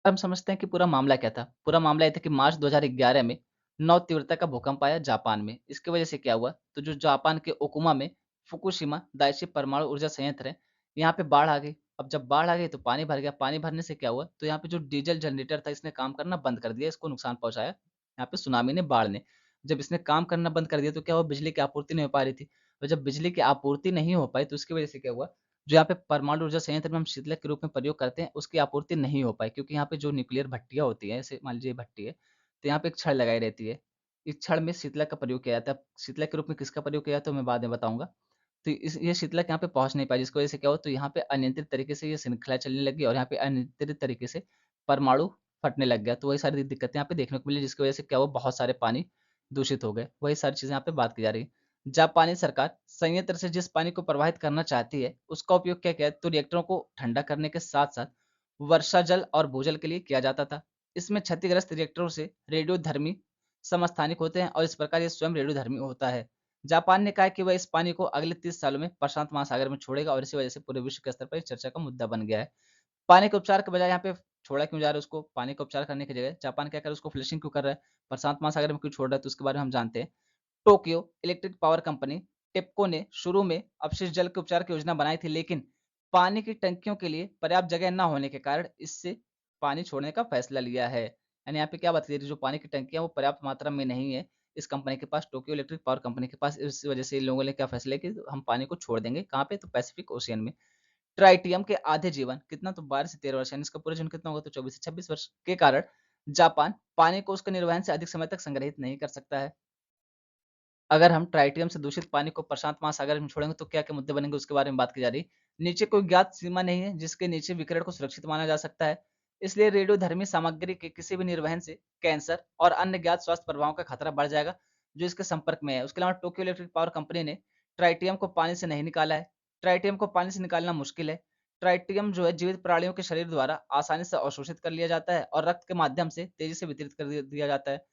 हम समझते हैं कि पूरा मामला क्या था। पूरा मामला ये था कि मार्च 2011 में 9 तीव्रता का भूकंप आया जापान में। इसकी वजह से क्या हुआ, तो जो जापान के ओकुमा में फुकुशिमा दाइची परमाणु ऊर्जा संयंत्र है, यहाँ पे बाढ़ आ गई। अब जब बाढ़ आ गई तो पानी भर गया। पानी भरने से क्या हुआ, तो यहाँ पे जो डीजल जनरेटर था इसने काम करना बंद कर दिया, इसको नुकसान पहुँचाया। यहाँ पे सुनामी ने, बाढ़ ने। जब इसने काम करना बंद कर दिया तो क्या हुआ, बिजली की आपूर्ति नहीं हो पा रही थी। और जब बिजली की आपूर्ति नहीं हो पाई तो उसकी वजह से क्या हुआ, जो यहाँ पे परमाणु ऊर्जा संयंत्र में हम शीतलक के रूप में प्रयोग करते हैं, उसकी आपूर्ति नहीं हो पाई, क्योंकि यहाँ पे जो न्यूक्लियर भट्टियाँ होती हैं, जैसे मान लीजिए भट्टी है, तो यहाँ पे एक छड़ लगाई रहती है। इस छड़ में शीतलक का प्रयोग किया जाता है। शीतलक के रूप में किसका प्रयोग किया जाता है, तो मैं बाद में बताऊँगा। तो इस ये शीतलक यहाँ पे पहुँच नहीं पाई, जिसकी वजह से क्या हुआ, तो यहाँ पे अनियंत्रित तरीके से ये श्रृंखला चलने लगी और यहाँ पे अनियंत्रित तरीके से परमाणु फटने लग गया। तो वही सारी दिक्कतें यहाँ पे देखने को मिली, जिसकी वजह से क्या हुआ, बहुत सारे पानी दूषित हो गए। वही सारी चीज़ें यहाँ पे बात की जा रही है। जापानी सरकार संयंत्र से जिस पानी को प्रवाहित करना चाहती है, उसका उपयोग क्या किया, तो रिएक्टरों को ठंडा करने के साथ-साथ वर्षा जल और भूजल के लिए किया जाता था। इसमें क्षतिग्रस्त रिएक्टरों से रेडियोधर्मी समस्थानिक होते हैं और इस प्रकार ये स्वयं रेडियोधर्मी होता है। जापान ने कहा है कि वह इस पानी को अगले 30 सालों में प्रशांत महासागर में छोड़ेगा और इसी वजह से पूरे विश्व के स्तर पर इस चर्चा का मुद्दा बन गया है। पानी के उपचार के बजाय यहाँ पे छोड़ा क्यों जा रहा है उसको, पानी का उपचार करने की जगह जापान क्या कर रहा है, उसको फ्लशिंग क्यों कर रहा है, प्रशांत महासागर में क्यों छोड़ रहा है, तो उसके बारे में हम जानते हैं। टोक्यो इलेक्ट्रिक पावर कंपनी टिपको ने शुरू में अपशिष्ट जल के उपचार की योजना बनाई थी, लेकिन पानी की टंकियों के लिए पर्याप्त जगह न होने के कारण इससे पानी छोड़ने का फैसला लिया है। यानी यहाँ पे क्या बात करिए, जो पानी की टंकियां वो पर्याप्त मात्रा में नहीं है इस कंपनी के पास, टोक्यो इलेक्ट्रिक पावर कंपनी के पास। इस वजह से इन लोगों ने क्या फैसला किया कि हम पानी को छोड़ देंगे, कहाँ पे, तो पैसिफिक ओशियन में। ट्राइटियम के आधे जीवन कितना, तो 12 से 13 वर्ष, यानी इसका पूरा जीवन कितना होगा, तो 24 से 26 वर्ष के कारण जापान पानी को उसके निर्वहन से अधिक समय तक संग्रहित नहीं कर सकता है। अगर हम ट्राइटियम से दूषित पानी को प्रशांत महासागर में छोड़ेंगे तो क्या-क्या मुद्दे बनेंगे, उसके बारे में बात की जा रही है। नीचे कोई ज्ञात सीमा नहीं है जिसके नीचे विकिरण को सुरक्षित माना जा सकता है। इसलिए रेडियोधर्मी सामग्री के किसी भी निर्वहन से कैंसर और अन्य ज्ञात स्वास्थ्य प्रभावों का खतरा बढ़ जाएगा जो इसके संपर्क में है। उसके अलावा टोक्यो इलेक्ट्रिक पावर कंपनी ने ट्राइटियम को पानी से नहीं निकाला है। ट्राइटियम को पानी से निकालना मुश्किल है। ट्राइटियम जो है जीवित प्राणियों के शरीर द्वारा आसानी से अवशोषित कर लिया जाता है और रक्त के माध्यम से तेजी से वितरित कर दिया जाता है।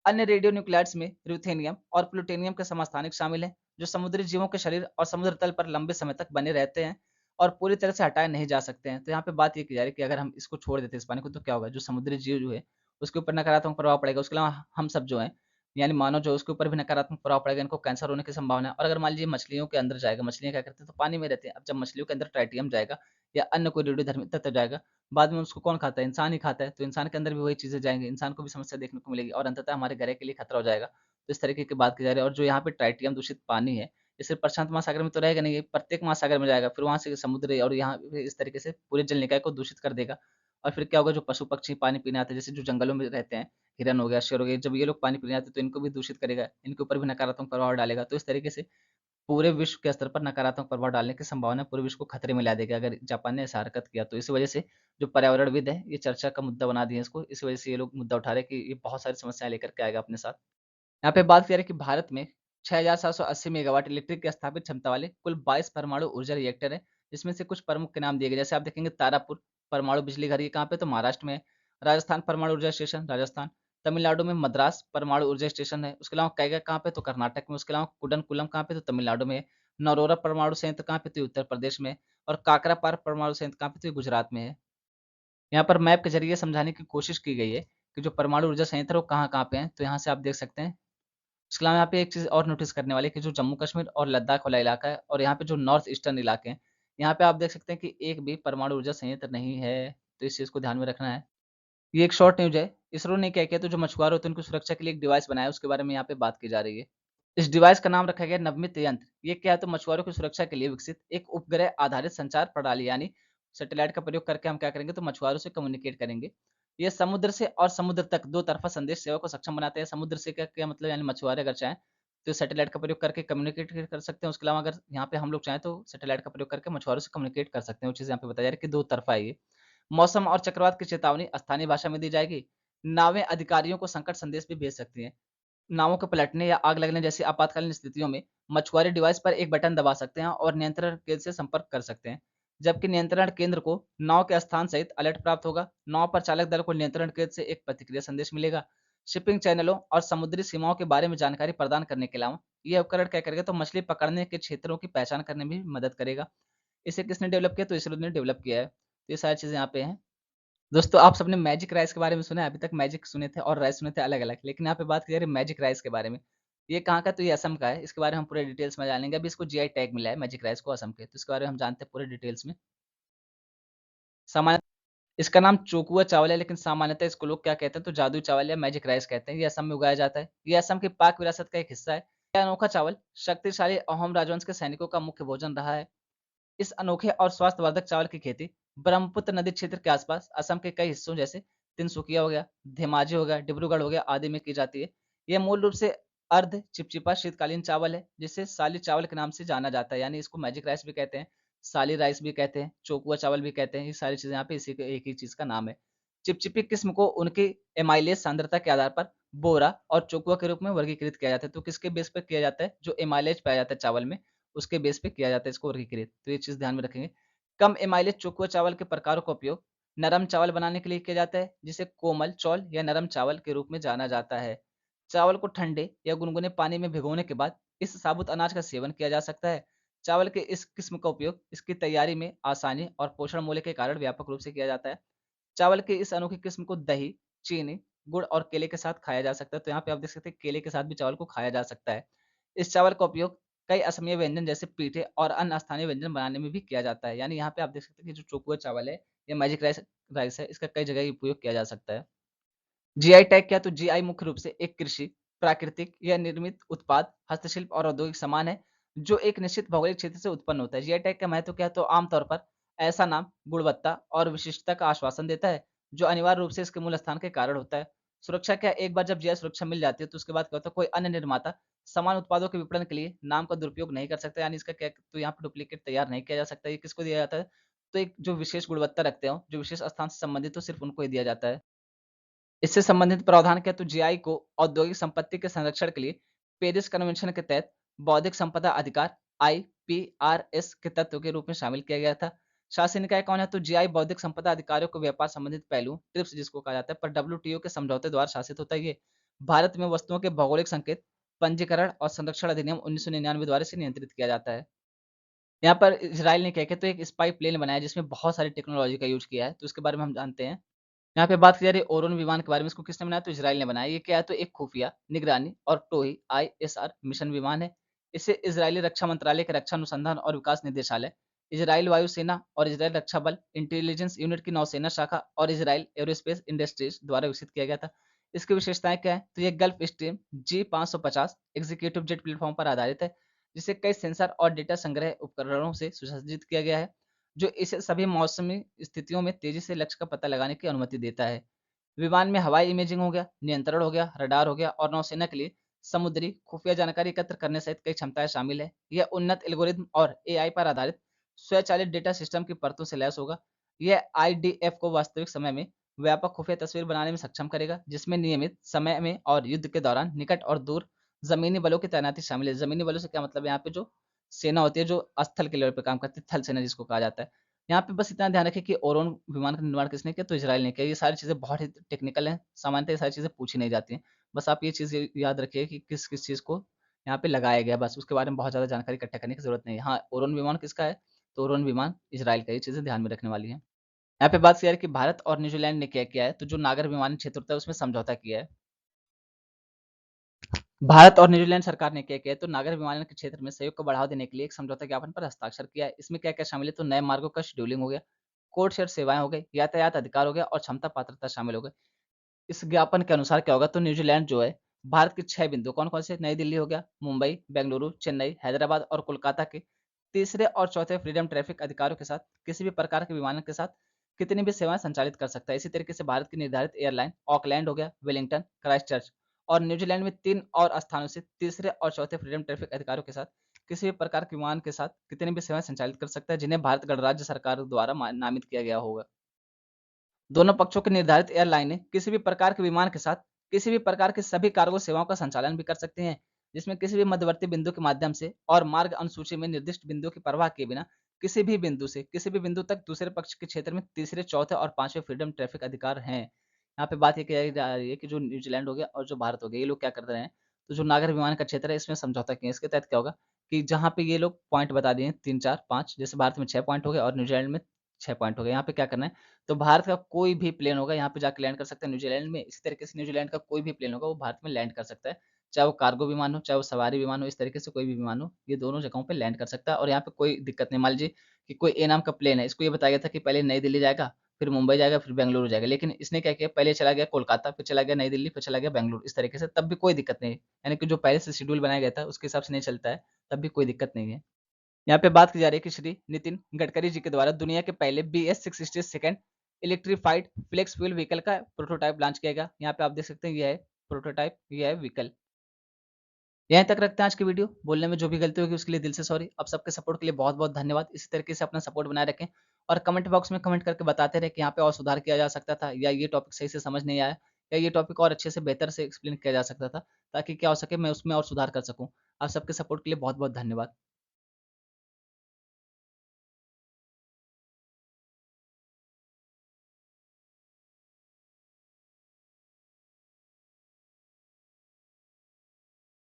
अन्य रेडियोन्यूक्लाइड्स में र्यूथेनियम और प्लूटोनियम के समस्थानिक शामिल हैं, जो समुद्री जीवों के शरीर और समुद्र तल पर लंबे समय तक बने रहते हैं और पूरी तरह से हटाए नहीं जा सकते हैं। तो यहाँ पे बात ये की जा रही है कि अगर हम इसको छोड़ देते हैं इस पानी को, तो क्या होगा, जो समुद्री जीव जो है उसके ऊपर नकारात्मक प्रभाव पड़ेगा। उसके अलावा हम सब जो हैं, यानी मानव जो है, उसके ऊपर भी नकारात्मक प्रभाव पड़ेगा। इनको कैंसर होने की संभावना है। और अगर मान लीजिए मछलियों के अंदर जाएगा, मछलियाँ क्या करती हैं, तो पानी में रहती हैं। अब जब मछलियों के अंदर ट्राइटियम जाएगा या अन्य कोई रेडियोधर्मी तत्व जाएगा, बाद में उसको कौन खाता है, इंसान ही खाता है। तो इंसान के अंदर भी वही चीज़ें जाएँगी, इंसान को भी समस्या देखने को मिलेगी और अंततः हमारे ग्रह के लिए खतरा हो जाएगा। तो इस तरीके की बात की जा रही है। और जो यहाँ पे ट्राइटियम दूषित पानी है, ये सिर्फ़ प्रशांत महासागर में तो रहेगा नहीं, ये प्रत्येक महासागर में जाएगा। फिर वहाँ से समुद्र और यहाँ पे इस तरीके से पूरे जल निकाय को दूषित कर देगा। और फिर क्या होगा, जो पशु-पक्षी पानी पीने आते हैं, जैसे जो जंगलों में रहते हैं, हिरन हो गया, शेर हो गया, जब ये लोग पानी पीने आते हैं तो इनको भी दूषित करेगा, इनके ऊपर भी नकारात्मक प्रभाव डालेगा। तो इस तरीके से पूरे विश्व के स्तर पर नकारात्मक प्रभाव डालने की संभावना पूरे विश्व को खतरे में ला देगा, अगर जापान ने ऐसा हरकत किया तो। इस वजह से जो पर्यावरणविद है, ये चर्चा का मुद्दा बना दिए इसको। इस वजह से ये लोग मुद्दा उठा रहे हैं कि ये बहुत सारी समस्याएँ लेकर के आएगा अपने साथ। यहाँ पे बात करें कि भारत में 6,780 मेगावाट इलेक्ट्रिक की स्थापित क्षमता वाले कुल 22 परमाणु ऊर्जा रिएक्टर हैं, जिसमें से कुछ प्रमुख के नाम दिए गए। जैसे आप देखेंगे तारापुर परमाणु बिजली घर, ये कहाँ पे, तो महाराष्ट्र में है। राजस्थान परमाणु ऊर्जा स्टेशन, राजस्थान। तमिलनाडु में मद्रास परमाणु ऊर्जा स्टेशन है। उसके अलावा कैगा कहाँ पे, तो कर्नाटक में। उसके अलावा कुडनकुलम कहाँ पे, तो तमिलनाडु में है। नरोरा परमाणु संयंत्र कहाँ पे, तो ये उत्तर प्रदेश में है। और काकरापार परमाणु संयंत्र कहाँ पे, तो ये गुजरात में है। यहाँ पर मैप के जरिए समझाने की कोशिश की गई है कि जो परमाणु ऊर्जा संयंत्र है वो कहाँ-कहाँ पे हैं। तो यहाँ से आप देख सकते हैं। इसके अलावा यहाँ पे एक चीज़ और नोटिस करने वाली है कि जो जम्मू कश्मीर और लद्दाख वाला इलाका है और यहाँ पे जो नॉर्थ ईस्टर्न इलाके हैं, यहाँ पे आप देख सकते हैं कि एक भी परमाणु ऊर्जा संयंत्र नहीं है। तो इस चीज़ को ध्यान में रखना है। ये एक शॉर्ट न्यूज़ है। इसरो ने क्या किया, तो जो मछुआरे होते हैं उनकी सुरक्षा के लिए एक डिवाइस बनाया है, उसके बारे में यहाँ पे बात की जा रही है। इस डिवाइस का नाम रखा गया नवमित यंत्र। ये क्या है, तो मछुआरों की सुरक्षा के लिए विकसित एक उपग्रह आधारित संचार प्रणाली, यानी सैटेलाइट का प्रयोग करके हम क्या करेंगे, तो मछुआरों से कम्युनिकेट करेंगे। ये समुद्र से और समुद्र तक दो तरफा संदेश सेवा को सक्षम बनाते हैं। समुद्र से क्या क्या मतलब, यानी मछुआरे अगर चाहें तो सैटेलाइट का प्रयोग करके कम्युनिकेट कर सकते हैं। उसके अलावा अगर यहाँ पे हम लोग चाहें तो सैटेलाइट का प्रयोग करके मछुआरों से कम्युनिकेट कर सकते हैं। वो चीज़ यहाँ पे बताया जा रहा है कि दो तरफा है ये। मौसम और चक्रवात की चेतावनी स्थानीय भाषा में दी जाएगी। नावें अधिकारियों को संकट संदेश भी भेज सकती हैं। नावों के पलटने या आग लगने जैसी आपातकालीन स्थितियों में मछुआरे डिवाइस पर एक बटन दबा सकते हैं और नियंत्रण केंद्र से संपर्क कर सकते हैं, जबकि नियंत्रण केंद्र को नाव के स्थान सहित अलर्ट प्राप्त होगा। नाव पर चालक दल को नियंत्रण केंद्र से एक प्रतिक्रिया संदेश मिलेगा। शिपिंग चैनलों और समुद्री सीमाओं के बारे में जानकारी प्रदान करने के अलावा यह उपकरण क्या करेगा, तो मछली पकड़ने के क्षेत्रों की पहचान करने में भी मदद करेगा। इसे किसने डेवलप किया, तो इसरो ने डेवलप किया है। तो ये सारी चीजें यहाँ पे हैं। दोस्तों, आप सबने मैजिक राइस के बारे में सुना है? अभी तक मैजिक सुने थे और राइस सुने थे अलग-अलग, लेकिन यहाँ पे बात की जा रही है मैजिक राइस के बारे में। ये कहाँ का? तो ये असम का है। इसके बारे में हम पूरे डिटेल्स में जानेंगे। अभी इसको जीआई टैग मिला है मैजिक राइस को, असम के। तो इसके बारे में हम जानते हैं पूरे डिटेल्स में। सामान्य इसका नाम चोकुआ चावल है, लेकिन सामान्यतः इसको लोग क्या कहते हैं, तो जादुई चावल या मैजिक राइस कहते हैं। ये असम में उगाया जाता है। ये असम की पाक विरासत का एक हिस्सा है। यह अनोखा चावल शक्तिशाली अहोम राजवंश के सैनिकों का मुख्य भोजन रहा है। इस अनोखे और स्वास्थ्यवर्धक चावल की खेती ब्रह्मपुत्र नदी क्षेत्र के आसपास असम के कई हिस्सों जैसे तिनसुकिया हो गया, धेमाजी हो गया, डिब्रूगढ़ हो गया आदि में की जाती है। यह मूल रूप से अर्ध चिपचिपा शीतकालीन चावल है, जिसे साली चावल के नाम से जाना जाता है। यानी इसको मैजिक राइस भी कहते हैं, साली राइस भी कहते हैं, चोकुआ चावल भी कहते हैं। ये सारी चीजें यहाँ पे इसी के एक ही चीज का नाम है। चिपचिपी किस्म को उनकी एमाइलेज सांद्रता के आधार पर बोरा और चोकुआ के रूप में वर्गीकृत किया जाता है। तो किसके बेस पर किया जाता है? जो एमाइलेज पाया जाता है चावल में, उसके बेस पे किया जाता है इसको वर्गीकृत। तो ये चीज ध्यान में रखेंगे। कम एमाइलेज चोकुआ चावल के प्रकारों का उपयोग नरम चावल बनाने के लिए किया जाता है, जिसे कोमल चौल या नरम चावल के रूप में जाना जाता है। चावल को ठंडे या गुनगुने पानी में भिगोने के बाद इस साबुत अनाज का सेवन किया जा सकता है। चावल के इस किस्म का उपयोग इसकी तैयारी में आसानी और पोषण मूल्य के कारण व्यापक रूप से किया जाता है। चावल के इस अनोखी किस्म को दही, चीनी, गुड़ और केले के साथ खाया जा सकता है। तो यहाँ पे आप देख सकते हैं केले के साथ भी चावल को खाया जा सकता है। इस चावल का उपयोग कई असमीय व्यंजन जैसे पीठे और अन्य स्थानीय व्यंजन बनाने में भी किया जाता है। यानी यहाँ पे आप देख सकते हैं कि जो चोकुआ चावल है, ये मैजिक राइस राइस है, इसका कई जगह उपयोग किया जा सकता है। जीआई टैग क्या? तो जीआई मुख्य रूप से एक कृषि, प्राकृतिक या निर्मित उत्पाद, हस्तशिल्प और औद्योगिक सामान है, जो एक निश्चित भौगोलिक क्षेत्र से उत्पन्न होता है। जीआई टैग का महत्व क्या है? तो आमतौर पर ऐसा नाम गुणवत्ता और विशिष्टता का आश्वासन देता है, जो अनिवार्य रूप से इसके मूल स्थान के कारण होता है। सुरक्षा क्या? एक बार जब जीआई सुरक्षा मिल जाती है, तो उसके बाद क्या होता है, कोई अन्य निर्माता समान उत्पादों के विपणन के लिए नाम का दुरुपयोग नहीं कर सकता। यानी इसका क्या, तो यहाँ पे डुप्लीकेट तैयार नहीं किया जा सकता। ये किसको दिया जाता है? तो एक जो विशेष गुणवत्ता रखते हो, जो विशेष स्थान से संबंधित हो, सिर्फ उनको ही दिया जाता है। इससे संबंधित प्रावधान क्या? तो जीआई को औद्योगिक संपत्ति के संरक्षण के लिए पेरिस कन्वेंशन के तहत बौद्धिक संपदा अधिकार आईपीआरएस के तत्व के रूप में शामिल किया गया था। शासी निकाय कौन है? तो जीआई बौद्धिक संपदा अधिकारियों को व्यापार संबंधित पहलू ट्रिप्स जिसको कहा जाता है पर डब्ल्यूटीओ के समझौते द्वारा शासित होता है। ये भारत में वस्तुओं के भौगोलिक संकेत पंजीकरण और संरक्षण अधिनियम 1999 द्वारा से नियंत्रित किया जाता है। यहाँ पर इजराइल ने क्या किया, तो एक स्पाई प्लेन बनाया जिसमें बहुत सारी टेक्नोलॉजी का यूज किया है। तो उसके बारे में हम जानते हैं। यहाँ पे बात की जा रही है ओरोन विमान के बारे में। इसको किसने बनाया? तो इजराइल ने बनाया। ये क्या है? तो एक खुफिया निगरानी और टोही आईएसआर मिशन विमान है। इसे इजरायली रक्षा मंत्रालय के रक्षा अनुसंधान और विकास निदेशालय, इजराइल वायुसेना और इजराइल रक्षा बल इंटेलिजेंस यूनिट की नौसेना शाखा और इजराइल एरोस्पेस इंडस्ट्रीज द्वारा विकसित किया गया था। इसकी विशेषताएं क्या है? तो ये gulf stream G550 executive jet platform पर आधारित है, जिसे कई सेंसर और डेटा संग्रह उपकरणों से सुसज्जित किया गया है, जो इसे सभी मौसमी स्थितियों में तेजी से लक्ष्य का पता लगाने की अनुमति देता है। विमान में हवाई इमेजिंग हो गया, नियंत्रण हो गया, रडार हो गया और नौसेना के लिए समुद्री खुफिया जानकारी एकत्र करने सहित कई क्षमताएं शामिल है। यह उन्नत एल्गोरिथम और एआई पर आधारित स्वचालित डेटा सिस्टम की परतों से लैस होगा। यह आईडीएफ को वास्तविक समय में व्यापक खुफिया तस्वीर बनाने में सक्षम करेगा, जिसमें नियमित समय में और युद्ध के दौरान निकट और दूर जमीनी बलों की तैनाती शामिल है। जमीनी बलों से क्या मतलब है? यहाँ पे जो सेना होती है, जो स्थल के लेवल पे काम करती है, थल सेना जिसको कहा जाता है। यहाँ पे बस इतना ध्यान रखें कि ओरोन विमान का निर्माण किसने किया? तो इजराइल ने किया। ये सारी चीज़ें बहुत ही टेक्निकल हैं, सामान्यतः ये सारी चीज़ें पूछी नहीं जाती हैं। बस आप ये चीज़ याद रखिए कि किस-किस चीज़ को यहाँ पे लगाया गया है, बस उसके बारे में बहुत ज़्यादा जानकारी इकट्ठा करने की ज़रूरत नहीं है। हाँ, ओरोन विमान किसका है? तो ओरोन विमान इजराइल का है। ये चीज़ें ध्यान में रखने वाली हैं। यहाँ पे बात की जा रही है कि भारत और न्यूजीलैंड ने क्या किया है? तो जो नागर विमानन क्षेत्र होता है, उसमें समझौता किया है। भारत और न्यूजीलैंड सरकार ने क्या किया है? तो नागर विमानन के क्षेत्र में सहयोग को बढ़ावा देने के लिए एक समझौता ज्ञापन पर हस्ताक्षर किया है। इसमें क्या-क्या शामिल है? तो नए मार्गों का शेड्यूलिंग हो गया, कोड शेयर सेवाएं हो गई, यातायात अधिकार हो गया और क्षमता पात्रता शामिल हो गई। इस ज्ञापन के अनुसार क्या होगा? तो न्यूजीलैंड जो है, भारत के 6 बिंदु कौन-कौन से? नई दिल्ली हो गया, मुंबई, बेंगलुरु, चेन्नई, हैदराबाद और कोलकाता के तीसरे और चौथे फ्रीडम ट्रैफिक अधिकारियों के साथ किसी भी प्रकार के विमानन के साथ कितनी भी सेवाएं संचालित कर सकता है। इसी तरीके से भारत की निर्धारित एयरलाइन ऑकलैंड हो गया, वेलिंगटन, क्राइस्टचर्च और न्यूजीलैंड में 3 और स्थानों से तीसरे और चौथे फ्रीडम ट्रैफिक अधिकारियों के साथ किसी भी प्रकार के विमान के साथ कितनी भी सेवाएं संचालित कर सकता है, जिन्हें भारत गणराज्य सरकार द्वारा नामित किया गया होगा। दोनों पक्षों की निर्धारित एयरलाइनें किसी भी प्रकार के विमान के साथ किसी भी प्रकार की सभी कार्गो सेवाओं का संचालन भी कर सकती हैं। जिसमें किसी भी मध्यवर्ती बिंदु के माध्यम से और मार्ग अनुसूची में निर्दिष्ट बिंदु की परवाह किए बिना किसी भी बिंदु से किसी भी बिंदु तक दूसरे पक्ष के क्षेत्र में तीसरे, चौथे और पांचवें फ्रीडम ट्रैफिक अधिकार हैं। यहाँ पे बात ये कही जा रही है कि जो न्यूजीलैंड हो गया और जो भारत हो गया, ये लोग क्या कर रहे हैं, तो जो नागर विमान का क्षेत्र है इसमें समझौता किए हैं। इसके तहत क्या होगा कि जहाँ पे ये लोग पॉइंट बता दिए हैं 3, 4, 5, जैसे भारत में 6 पॉइंट हो गए और न्यूजीलैंड में 6 पॉइंट हो गए। यहाँ पे क्या करना है, तो भारत का कोई भी प्लेन होगा यहाँ पे जाके लैंड कर सकता है न्यूजीलैंड में। इसी तरीके से न्यूजीलैंड का कोई भी प्लेन होगा वो भारत में लैंड कर सकता है। चाहे वो कार्गो विमान हो, चाहे वो सवारी विमान हो, इस तरीके से कोई भी विमान हो, ये दोनों जगहों पे लैंड कर सकता है और यहाँ पे कोई दिक्कत नहीं। मान लीजिए कि कोई ए नाम का प्लेन है, इसको ये बताया गया था कि पहले नई दिल्ली जाएगा, फिर मुंबई जाएगा, फिर बेंगलुरु जाएगा। लेकिन इसने क्या किया, पहले चला गया कोलकाता, फिर चला गया नई दिल्ली, फिर चला गया बेंगलुरु, इस तरीके से, तब भी कोई दिक्कत नहीं है। यानी कि जो पहले से शेड्यूल बनाया गया था उसके हिसाब से नहीं चलता है, तब भी कोई दिक्कत नहीं है। यहाँ पे बात की जा रही है कि श्री नितिन गडकरी जी के द्वारा दुनिया के पहले BS-660 second electrified flex fuel vehicle का प्रोटोटाइप लॉन्च किया गया। यहाँ पे आप देख सकते हैं ये है प्रोटोटाइप, ये है व्हीकल। यहीं तक रखते हैं आज की वीडियो। बोलने में जो भी गलती होगी उसके लिए दिल से सॉरी। आप सबके सपोर्ट के लिए बहुत बहुत धन्यवाद। इसी तरीके से अपना सपोर्ट बनाए रखें और कमेंट बॉक्स में कमेंट करके बताते रहे कि यहाँ पे और सुधार किया जा सकता था, या ये टॉपिक सही से समझ नहीं आया, या ये टॉपिक और अच्छे से बेहतर से एक्सप्लेन किया जा सकता था, ताकि क्या हो सके मैं उसमें और सुधार कर सकूँ। आप सबके सपोर्ट के लिए बहुत बहुत धन्यवाद।